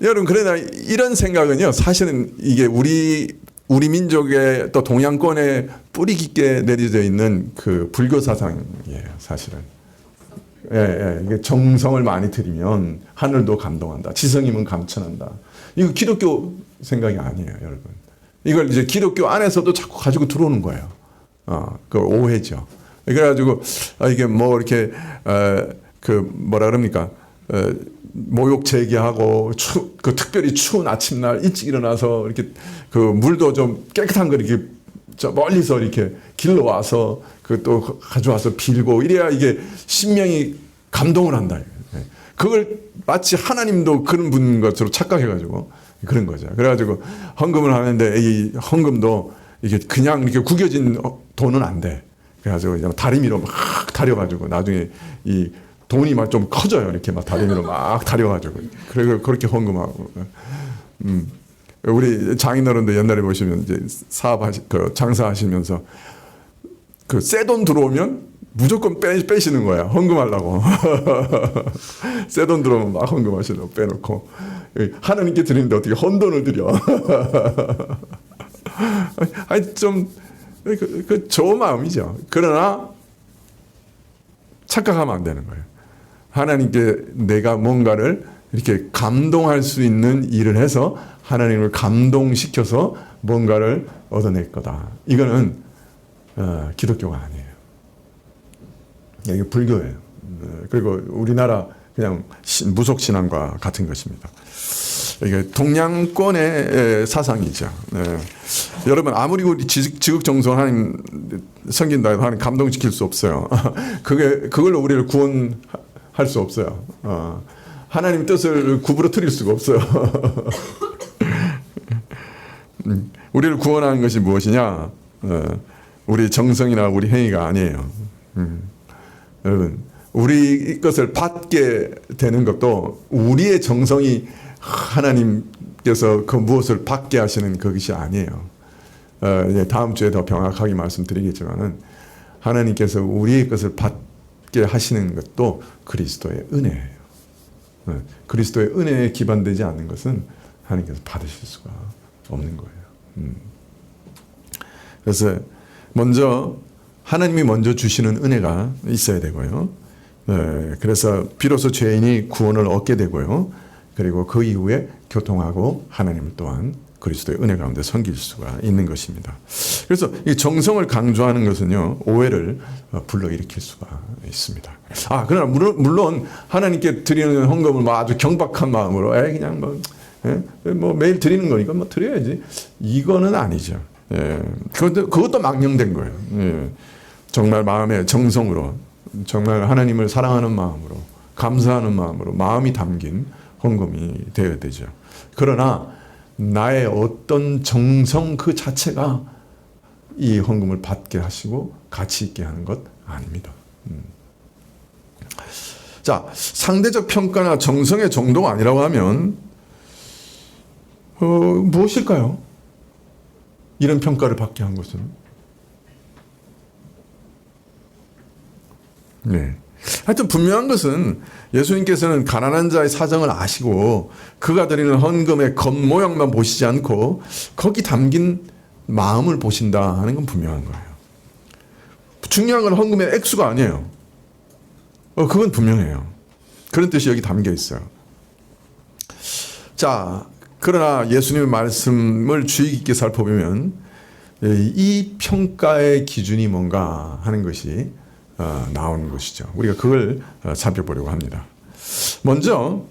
여러분 그러나 이런 생각은요 사실은 이게 우리 민족의 또 동양권에 뿌리 깊게 내려져 있는 그 불교 사상이에요. 사실은. 이게 정성을 많이 들이면 하늘도 감동한다. 지성이면 감천한다. 이거 기독교 생각이 아니에요, 여러분. 이걸 이제 기독교 안에서도 자꾸 가지고 들어오는 거예요. 그 오해죠. 그래가지고 이게 뭐 이렇게 그 뭐라 그럽니까? 모욕 제기하고 그 특별히 추운 아침날 일찍 일어나서 이렇게 그 물도 좀 깨끗한 거 이렇게 저 멀리서 이렇게 길러 와서 그 또 가져와서 빌고 이래야 이게 신명이 감동을 한다. 그걸 마치 하나님도 그런 분인 것으로 착각해가지고 그런 거죠. 그래가지고 헌금을 하는데 이 헌금도 이게 그냥 이렇게 구겨진 돈은 안 돼. 그래가지고 다리미로 막 다려가지고 나중에 이 돈이 막 좀 커져요. 이렇게 막 다리미로 막 다려가지고 그리고 그렇게 헌금하고. 우리 장인어른도 옛날에 보시면 이제 장사하시면서 그 새 돈 들어오면 무조건 빼시는 거야. 헌금하려고. 새 돈 들어오면 막 헌금하시려고 빼놓고 하나님께 드리는데 어떻게 헌돈을 드려. 아니 좀 그 좋은 마음이죠. 그러나 착각하면 안 되는 거예요. 하나님께 내가 뭔가를 이렇게 감동할 수 있는 일을 해서 하나님을 감동시켜서 뭔가를 얻어낼 거다. 이거는 기독교가 아니에요. 이게 불교예요. 그리고 우리나라 그냥 무속신앙과 같은 것입니다. 이게 동양권의 사상이죠. 여러분 아무리 우리 지극정성 하나님 섬긴다 해도 하나님 감동시킬 수 없어요. 그걸로 우리를 구원할 수 없어요. 하나님 뜻을 구부러뜨릴 수가 없어요. 우리를 구원하는 것이 무엇이냐? 우리 정성이나 우리 행위가 아니에요. 여러분, 우리 것을 받게 되는 것도 우리의 정성이 하나님께서 그 무엇을 받게 하시는 그것이 아니에요. 다음 주에 더 명확하게 말씀드리겠지만은 하나님께서 우리의 것을 받게 하시는 것도 그리스도의 은혜예요. 그리스도의 은혜에 기반되지 않는 것은 하나님께서 받으실 수가 없는 거예요. 그래서 먼저 하나님이 먼저 주시는 은혜가 있어야 되고요. 그래서 비로소 죄인이 구원을 얻게 되고요. 그리고 그 이후에 교통하고 하나님 또한 그리스도의 은혜 가운데 섬길 수가 있는 것입니다. 그래서 이 정성을 강조하는 것은요, 오해를 불러일으킬 수가 있습니다. 그러나 물론 하나님께 드리는 헌금을 아주 경박한 마음으로 그냥 뭐 매일 드리는 거니까 뭐 드려야지, 이거는 아니죠. 그것도 망령된 거예요. 정말 마음의 정성으로, 정말 하나님을 사랑하는 마음으로, 감사하는 마음으로 마음이 담긴 헌금이 되어야 되죠. 그러나 나의 어떤 정성 그 자체가 이 헌금을 받게 하시고 가치 있게 하는 것 아닙니다. 자, 상대적 평가나 정성의 정도가 아니라고 하면 무엇일까요? 이런 평가를 받게 한 것은? 하여튼 분명한 것은 예수님께서는 가난한 자의 사정을 아시고 그가 드리는 헌금의 겉모양만 보시지 않고 거기 담긴 마음을 보신다 하는 건 분명한 거예요. 중요한 건 헌금의 액수가 아니에요. 그건 분명해요. 그런 뜻이 여기 담겨 있어요. 자, 그러나 예수님의 말씀을 주의 깊게 살펴보면 이 평가의 기준이 뭔가 하는 것이 나오는 것이죠. 우리가 그걸 살펴보려고 합니다. 먼저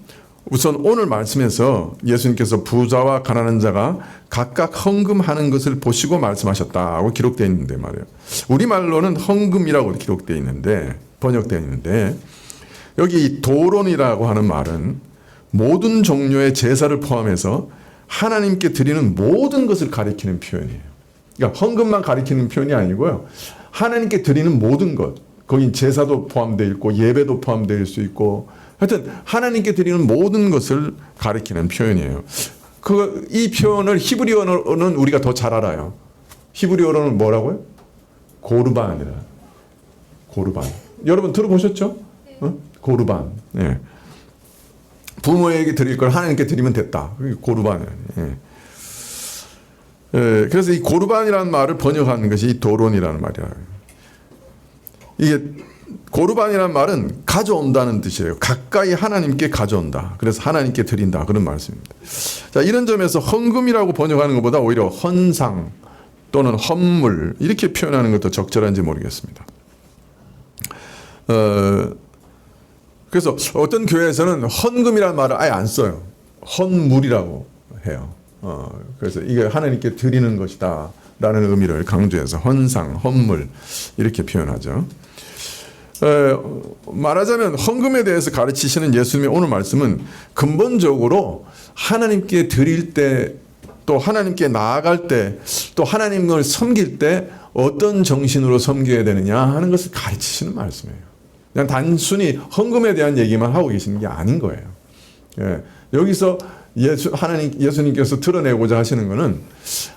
우선 오늘 말씀에서 예수님께서 부자와 가난한 자가 각각 헌금하는 것을 보시고 말씀하셨다고 기록되어 있는데 말이에요. 우리말로는 헌금이라고 기록되어 있는데, 번역되어 있는데, 여기 도론이라고 하는 말은 모든 종류의 제사를 포함해서 하나님께 드리는 모든 것을 가리키는 표현이에요. 그러니까 헌금만 가리키는 표현이 아니고요, 하나님께 드리는 모든 것, 거긴 제사도 포함되어 있고 예배도 포함되어 있을 수 있고, 하여튼 하나님께 드리는 모든 것을 가리키는 표현이에요. 이 표현을 히브리어는 우리가 더 잘 알아요. 히브리어로는 뭐라고요? 고르반이라. 고르반. 여러분 들어보셨죠? 고르반. 부모에게 드릴 걸 하나님께 드리면 됐다. 고르반이에요. 그래서 이 고르반이라는 말을 번역하는 것이 이 도론이라는 말이에요. 이게 고르반이라는 말은 가져온다는 뜻이에요. 가까이 하나님께 가져온다. 그래서 하나님께 드린다. 그런 말씀입니다. 자, 이런 점에서 헌금이라고 번역하는 것보다 오히려 헌상 또는 헌물 이렇게 표현하는 것도 적절한지 모르겠습니다. 그래서 어떤 교회에서는 헌금이라는 말을 아예 안 써요. 헌물이라고 해요. 그래서 이게 하나님께 드리는 것이다 라는 의미를 강조해서 헌상, 헌물 이렇게 표현하죠. 말하자면 헌금에 대해서 가르치시는 예수님의 오늘 말씀은 근본적으로 하나님께 드릴 때, 또 하나님께 나아갈 때, 또 하나님을 섬길 때 어떤 정신으로 섬겨야 되느냐 하는 것을 가르치시는 말씀이에요. 그냥 단순히 헌금에 대한 얘기만 하고 계시는 게 아닌 거예요. 여기서 예수님께서 드러내고자 하시는 것은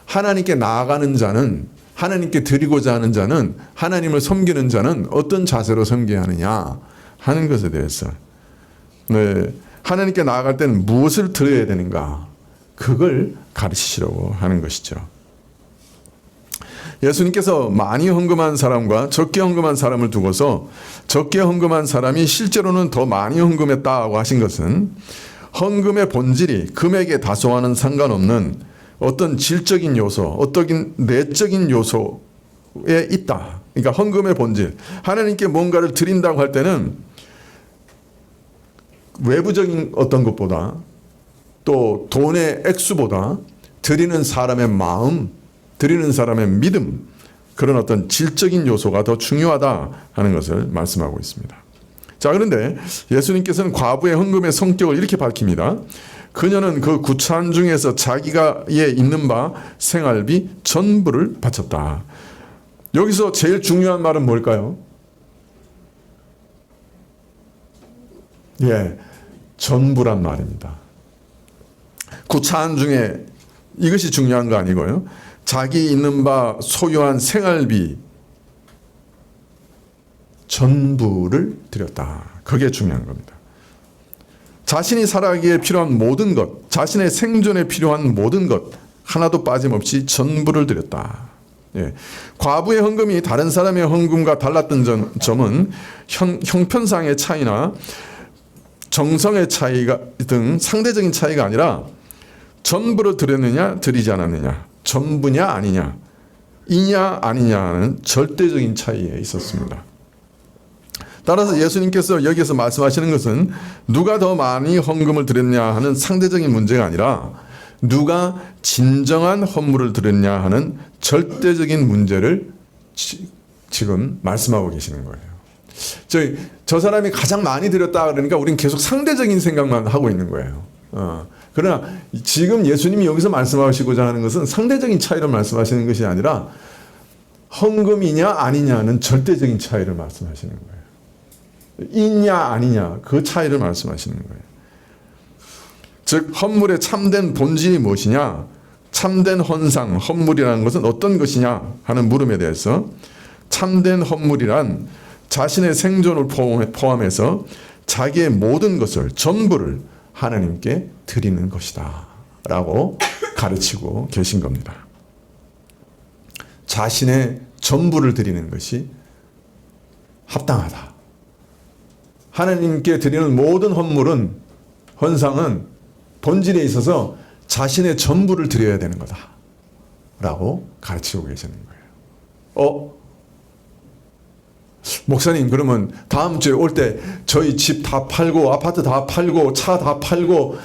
하나님께 나아가는 자는, 하나님께 드리고자 하는 자는, 하나님을 섬기는 자는 어떤 자세로 섬겨야 하느냐 하는 것에 대해서, 하나님께 나아갈 때는 무엇을 드려야 되는가, 그걸 가르치시려고 하는 것이죠. 예수님께서 많이 헌금한 사람과 적게 헌금한 사람을 두고서 적게 헌금한 사람이 실제로는 더 많이 헌금했다고 하신 것은 헌금의 본질이 금액에 다소와는 상관없는 어떤 질적인 요소, 어떤 내적인 요소에 있다. 그러니까 헌금의 본질, 하나님께 뭔가를 드린다고 할 때는 외부적인 어떤 것보다, 또 돈의 액수보다 드리는 사람의 마음, 드리는 사람의 믿음, 그런 어떤 질적인 요소가 더 중요하다 하는 것을 말씀하고 있습니다. 자, 그런데 예수님께서는 과부의 헌금의 성격을 이렇게 밝힙니다. 그녀는 그 구찬 중에서 자기가 있는 바 생활비 전부를 바쳤다. 여기서 제일 중요한 말은 뭘까요? 전부란 말입니다. 구찬 중에 이것이 중요한 거 아니고요. 자기 있는 바 소유한 생활비, 전부를 드렸다. 그게 중요한 겁니다. 자신이 살아가기에 필요한 모든 것, 자신의 생존에 필요한 모든 것 하나도 빠짐없이 전부를 드렸다. 예. 과부의 헌금이 다른 사람의 헌금과 달랐던 점은 형편상의 차이나 정성의 차이가 등 상대적인 차이가 아니라 전부를 드렸느냐 드리지 않았느냐, 전부냐 아니냐, 이냐 아니냐는 절대적인 차이에 있었습니다. 따라서 예수님께서 여기서 말씀하시는 것은 누가 더 많이 헌금을 드렸냐 하는 상대적인 문제가 아니라 누가 진정한 헌물을 드렸냐 하는 절대적인 문제를 지금 말씀하고 계시는 거예요. 저 사람이 가장 많이 드렸다 그러니까 우리는 계속 상대적인 생각만 하고 있는 거예요. 그러나 지금 예수님이 여기서 말씀하시고자 하는 것은 상대적인 차이를 말씀하시는 것이 아니라 헌금이냐 아니냐는 절대적인 차이를 말씀하시는 거예요. 있냐 아니냐 그 차이를 말씀하시는 거예요. 즉 헌물의 참된 본질이 무엇이냐, 참된 헌상, 헌물이라는 것은 어떤 것이냐 하는 물음에 대해서 참된 헌물이란 자신의 생존을 포함해서 자기의 모든 것을 전부를 하나님께 드리는 것이다 라고 가르치고 계신 겁니다. 자신의 전부를 드리는 것이 합당하다. 하나님께 드리는 모든 헌물은, 헌상은 본질에 있어서 자신의 전부를 드려야 되는 거다 라고 가르치고 계시는 거예요. 목사님, 그러면 다음 주에 올 때 저희 집 다 팔고 아파트 다 팔고 차 다 팔고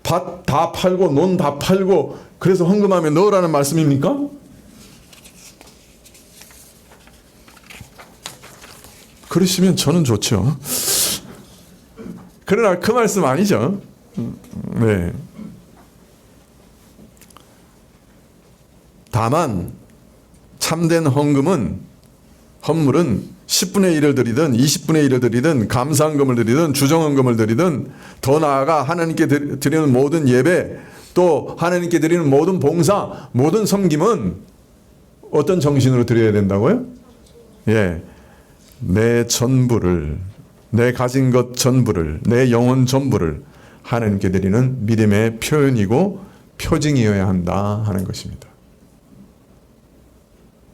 밭 다 팔고 논 다 팔고 그래서 헌금함에 넣으라는 말씀입니까? 그러시면 저는 좋죠. 그러나 그 말씀 아니죠. 네. 다만 참된 헌물은 10분의 1을 드리든 20분의 1을 드리든 감사헌금을 드리든 주정헌금을 드리든 더 나아가 하나님께 드리는 모든 예배, 또 하나님께 드리는 모든 봉사, 모든 섬김은 어떤 정신으로 드려야 된다고요? 예, 내 전부를, 내 가진 것 전부를, 내 영혼 전부를 하나님께 드리는 믿음의 표현이고 표징이어야 한다 하는 것입니다.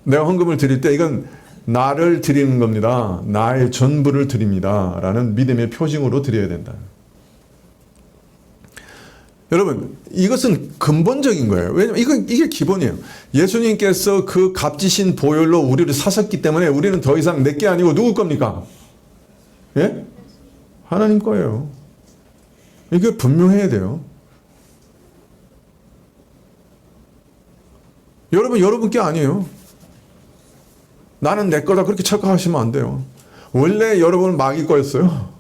내가 헌금을 드릴 때 이건 나를 드리는 겁니다. 나의 전부를 드립니다. 라는 믿음의 표징으로 드려야 된다. 여러분, 이것은 근본적인 거예요. 왜냐하면 이게 기본이에요. 예수님께서 그 값지신 보혈로 우리를 사셨기 때문에 우리는 더 이상 내게 아니고 누구 겁니까? 예? 하나님 거예요. 이게 분명해야 돼요. 여러분 게 아니에요. 나는 내 거다 그렇게 착각하시면 안 돼요. 원래 여러분은 마귀 거였어요.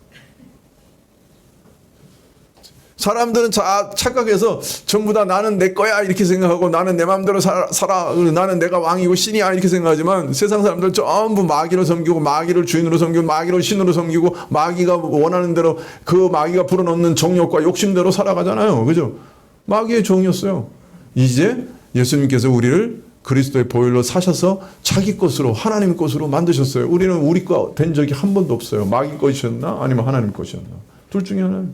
사람들은 착각해서 전부 다 나는 내 거야 이렇게 생각하고 나는 내 마음대로 살아 나는 내가 왕이고 신이야 이렇게 생각하지만 세상 사람들 전부 마귀를 섬기고 마귀를 주인으로 섬기고 마귀를 신으로 섬기고 마귀가 원하는 대로 그 마귀가 불어넣는 정욕과 욕심대로 살아가잖아요. 그죠? 마귀의 종이었어요. 이제 예수님께서 우리를 그리스도의 보혈로 사셔서 자기 것으로 하나님 것으로 만드셨어요. 우리는 우리 거 된 적이 한 번도 없어요. 마귀 것이었나 아니면 하나님 것이었나. 둘 중에 하나예요.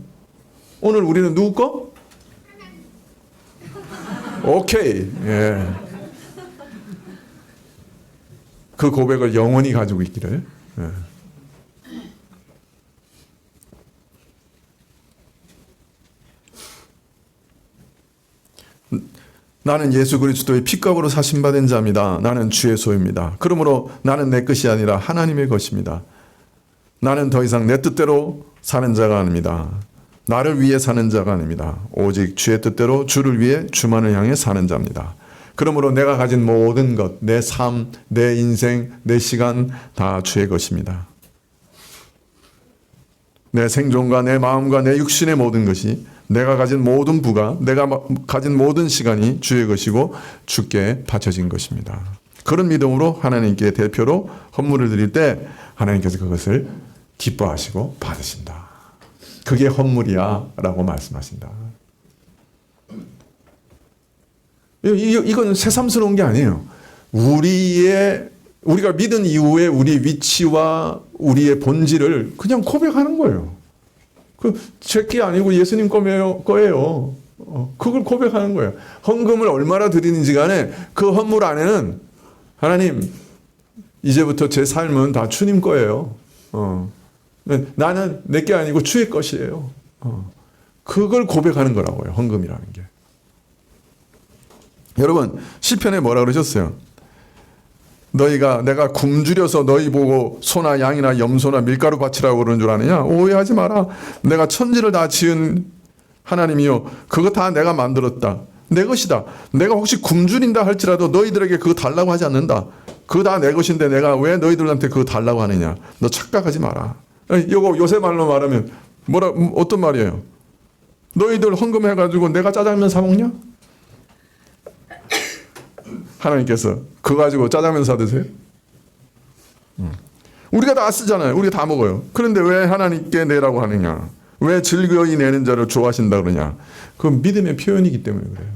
오늘 우리는 누구 거? 오케이. 예. 그 고백을 영원히 가지고 있기를. 예. 나는 예수 그리스도의 피값으로 사심받은 자입니다. 나는 주의 소유입니다. 그러므로 나는 내 것이 아니라 하나님의 것입니다. 나는 더 이상 내 뜻대로 사는 자가 아닙니다. 나를 위해 사는 자가 아닙니다. 오직 주의 뜻대로 주를 위해 주만을 향해 사는 자입니다. 그러므로 내가 가진 모든 것, 내 삶, 내 인생, 내 시간 다 주의 것입니다. 내 생존과 내 마음과 내 육신의 모든 것이 내가 가진 모든 부가 내가 가진 모든 시간이 주의 것이고 주께 바쳐진 것입니다. 그런 믿음으로 하나님께 대표로 헌물을 드릴 때 하나님께서 그것을 기뻐하시고 받으신다. 그게 헌물이야 라고 말씀하신다. 이건 새삼스러운 게 아니에요. 우리가 믿은 이후에 우리 위치와 우리의 본질을 그냥 고백하는 거예요. 그 제게 아니고 예수님 거예요. 그걸 고백하는 거예요. 헌금을 얼마나 드리는지 간에 그 헌물 안에는 하나님 이제부터 제 삶은 다 주님 거예요. 나는 내게 아니고 주의 것이에요. 그걸 고백하는 거라고요. 헌금이라는 게. 여러분 시편에 뭐라 그러셨어요? 내가 굶주려서 너희 보고 소나 양이나 염소나 밀가루 바치라고 그러는 줄 아느냐? 오해하지 마라. 내가 천지를 다 지은 하나님이요, 그거 다 내가 만들었다. 내 것이다. 내가 혹시 굶주린다 할지라도 너희들에게 그거 달라고 하지 않는다. 그거 다 내 것인데 내가 왜 너희들한테 그거 달라고 하느냐? 너 착각하지 마라. 이거 요새 말로 말하면 어떤 말이에요? 너희들 헌금해가지고 내가 짜장면 사 먹냐? 하나님께서 그거 가지고 짜장면 사 드세요? 우리가 다 쓰잖아요. 우리가 다 먹어요. 그런데 왜 하나님께 내라고 하느냐? 왜 즐거이 내는 자를 좋아하신다 그러냐? 그건 믿음의 표현이기 때문에 그래요.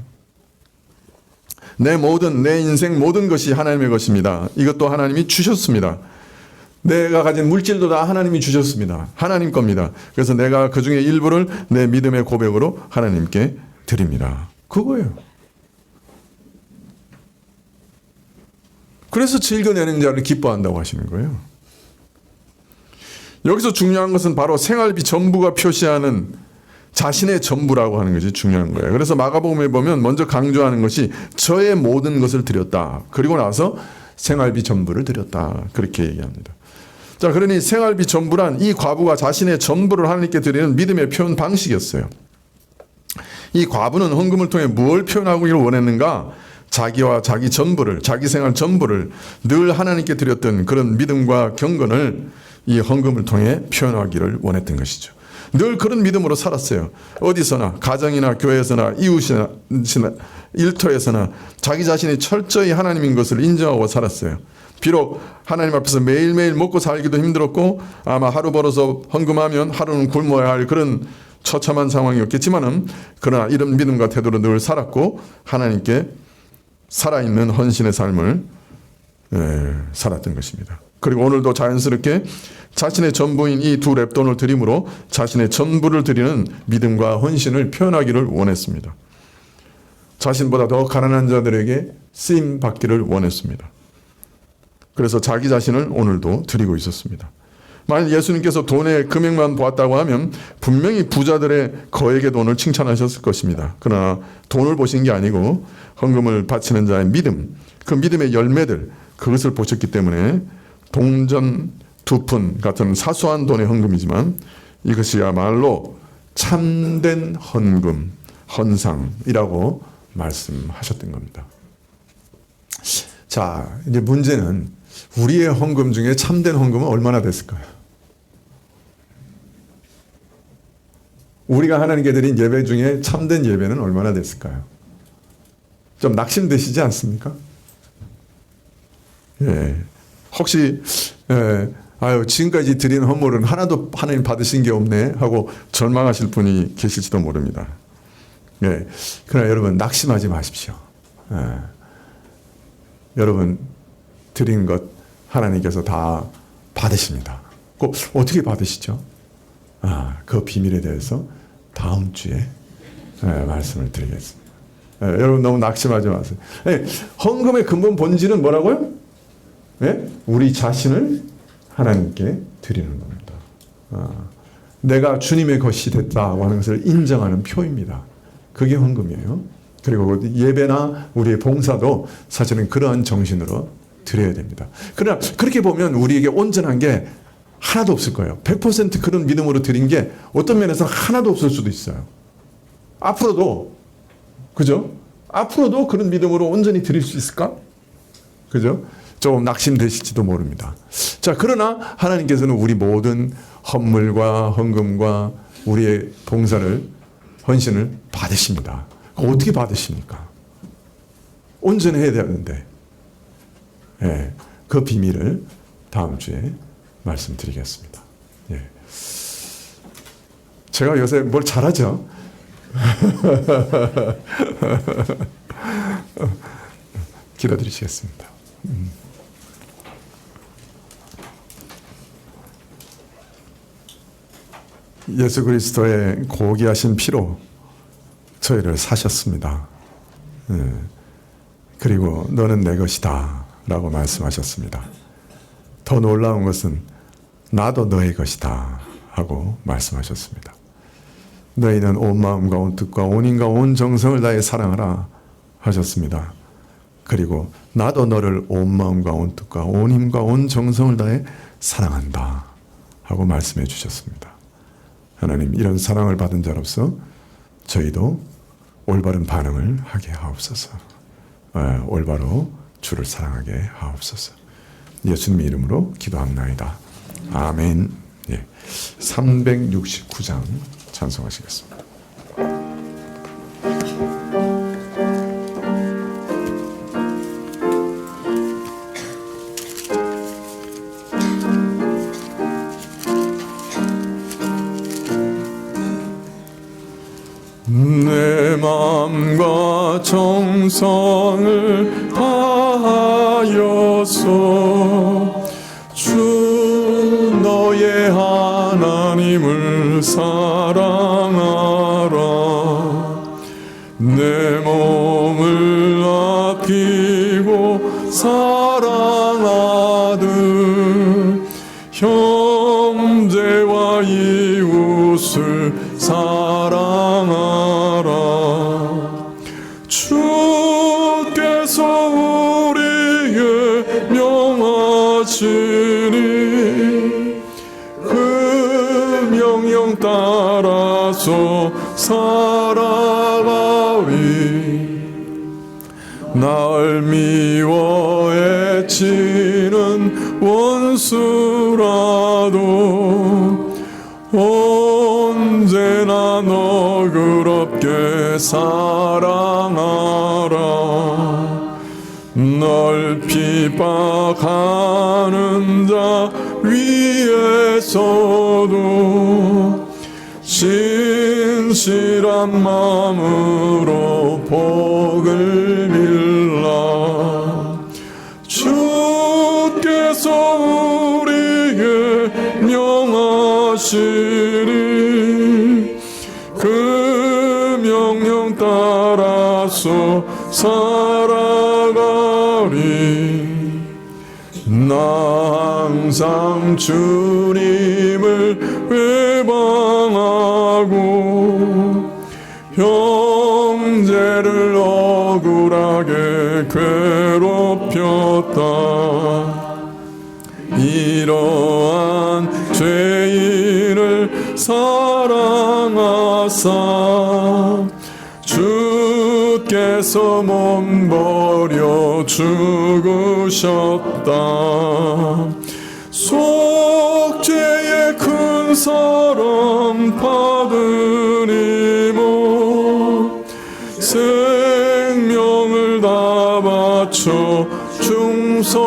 내 인생 모든 것이 하나님의 것입니다. 이것도 하나님이 주셨습니다. 내가 가진 물질도 다 하나님이 주셨습니다. 하나님 겁니다. 그래서 내가 그 중에 일부를 내 믿음의 고백으로 하나님께 드립니다. 그거예요. 그래서 즐겨내는 자를 기뻐한다고 하시는 거예요. 여기서 중요한 것은 바로 생활비 전부가 표시하는 자신의 전부라고 하는 것이 중요한 거예요. 그래서 마가복음에 보면 먼저 강조하는 것이 저의 모든 것을 드렸다. 그리고 나서 생활비 전부를 드렸다. 그렇게 얘기합니다. 자, 그러니 생활비 전부란 이 과부가 자신의 전부를 하나님께 드리는 믿음의 표현 방식이었어요. 이 과부는 헌금을 통해 무엇을 표현하기를 원했는가? 자기와 자기 전부를, 자기 생활 전부를 늘 하나님께 드렸던 그런 믿음과 경건을 이 헌금을 통해 표현하기를 원했던 것이죠. 늘 그런 믿음으로 살았어요. 어디서나, 가정이나 교회에서나, 이웃이나, 일터에서나 자기 자신이 철저히 하나님인 것을 인정하고 살았어요. 비록 하나님 앞에서 매일매일 먹고 살기도 힘들었고 아마 하루 벌어서 헌금하면 하루는 굶어야 할 그런 처참한 상황이었겠지만은, 그러나 이런 믿음과 태도로 늘 살았고 하나님께 살아있는 헌신의 삶을 살았던 것입니다. 그리고 오늘도 자연스럽게 자신의 전부인 이 두 렙돈을 드림으로 자신의 전부를 드리는 믿음과 헌신을 표현하기를 원했습니다. 자신보다 더 가난한 자들에게 쓰임 받기를 원했습니다. 그래서 자기 자신을 오늘도 드리고 있었습니다. 만약 예수님께서 돈의 금액만 보았다고 하면 분명히 부자들의 거액의 돈을 칭찬하셨을 것입니다. 그러나 돈을 보신 게 아니고 헌금을 바치는 자의 믿음, 그 믿음의 열매들, 그것을 보셨기 때문에 동전 2푼 같은 사소한 돈의 헌금이지만 이것이야말로 참된 헌금, 헌상이라고 말씀하셨던 겁니다. 자, 이제 문제는 우리의 헌금 중에 참된 헌금은 얼마나 됐을까요? 우리가 하나님께 드린 예배 중에 참된 예배는 얼마나 됐을까요? 좀 낙심되시지 않습니까? 예. 혹시 지금까지 드린 헌물은 하나도 하나님 받으신 게 없네 하고 절망하실 분이 계실지도 모릅니다. 예. 그러나 여러분 낙심하지 마십시오. 여러분 드린 것 하나님께서 다 받으십니다. 그 어떻게 받으시죠? 그 비밀에 대해서 다음 주에 말씀을 드리겠습니다. 여러분 너무 낙심하지 마세요. 헌금의 근본 본질은 뭐라고요? 우리 자신을 하나님께 드리는 겁니다. 내가 주님의 것이 됐다고 하는 것을 인정하는 표입니다. 그게 헌금이에요. 그리고 예배나 우리의 봉사도 사실은 그러한 정신으로 드려야 됩니다. 그러나 그렇게 보면 우리에게 온전한 게 하나도 없을 거예요. 100% 그런 믿음으로 드린 게 어떤 면에서는 하나도 없을 수도 있어요. 앞으로도, 그죠? 앞으로도 그런 믿음으로 온전히 드릴 수 있을까? 그죠? 조금 낙심되실지도 모릅니다. 자, 그러나 하나님께서는 우리 모든 헌물과 헌금과 우리의 봉사를, 헌신을 받으십니다. 어떻게 받으십니까? 온전해야 되는데. 그 비밀을 다음 주에 말씀드리겠습니다. 제가 요새 뭘 잘하죠? 기도드리시겠습니다. 예수 그리스도의 고귀하신 피로 저희를 사셨습니다. 그리고 너는 내 것이다 라고 말씀하셨습니다. 더 놀라운 것은 나도 너의 것이다 하고 말씀하셨습니다. 너희는 온 마음과 온 뜻과 온 힘과 온 정성을 다해 사랑하라 하셨습니다. 그리고 나도 너를 온 마음과 온 뜻과 온 힘과 온 정성을 다해 사랑한다 하고 말씀해 주셨습니다. 하나님, 이런 사랑을 받은 자로서 저희도 올바른 반응을 하게 하옵소서. 올바로 주를 사랑하게 하옵소서. 예수님의 이름으로 기도합나이다. 아멘. 369장 찬송하시겠습니다. 내 마음과 정성을 다하여서 주 너의 하나님을 사랑하라. 내 몸을 아끼고 사랑하듯 형제와 이웃을 사랑하라. 주께서 우리에게 명하시니 그 명령 따라서 살아가리. 날 미워 해치는 원수라도 언제나 너그럽게 사랑하라. 널 핍박하는 자 위에서도 진실한 마음으로 복을 빌라. 주께서 우리에게 명하시니 그 명령 따라서 살아가리. 나 항상 주님을 외방하고 형제를 억울하게 괴롭혔다. 이러한 죄인을 사랑하사 주께서 몸버려 죽으셨다. 속죄의 큰 사랑 받으니 뭐 생명을 다 바쳐 충성하리.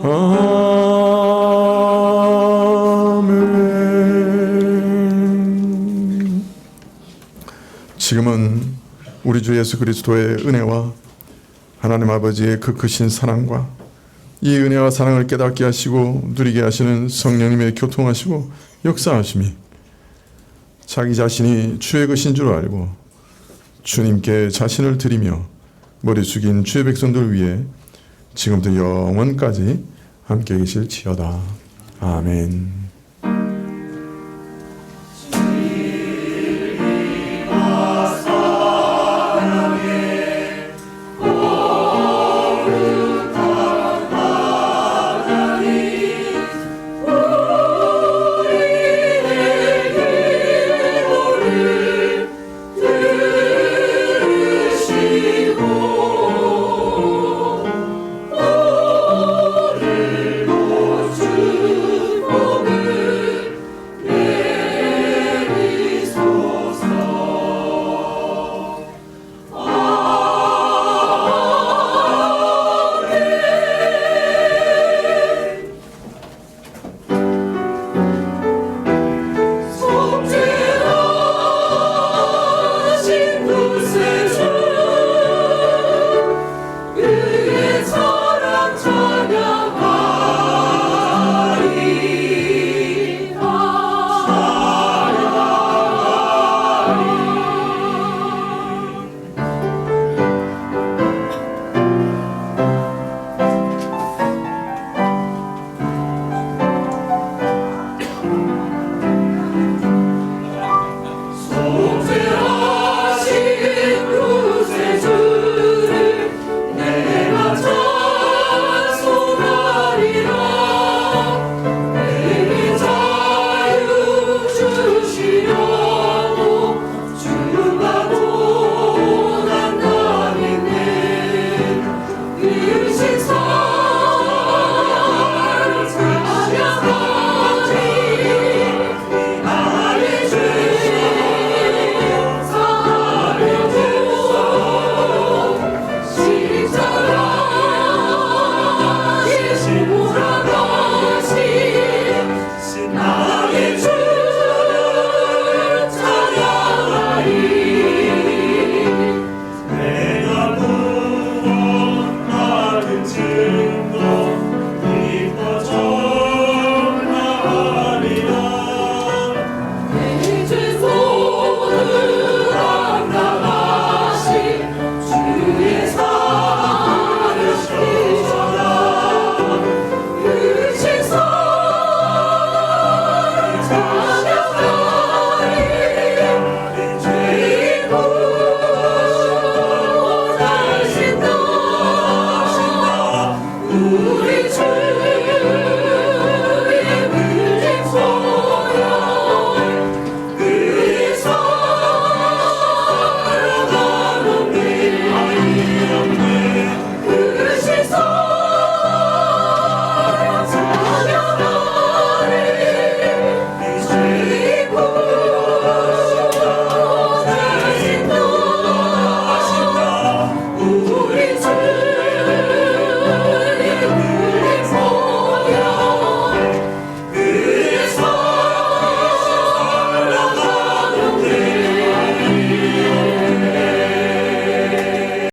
아멘. 지금은 우리 주 예수 그리스도의 은혜와 하나님 아버지의 그 크신 사랑과 이 은혜와 사랑을 깨닫게 하시고 누리게 하시는 성령님의 교통하시고 역사하심이 자기 자신이 주의 것인 줄 알고 주님께 자신을 드리며 머리 숙인 주의 백성들 위해 지금부터 영원까지 함께 계실지어다. 아멘.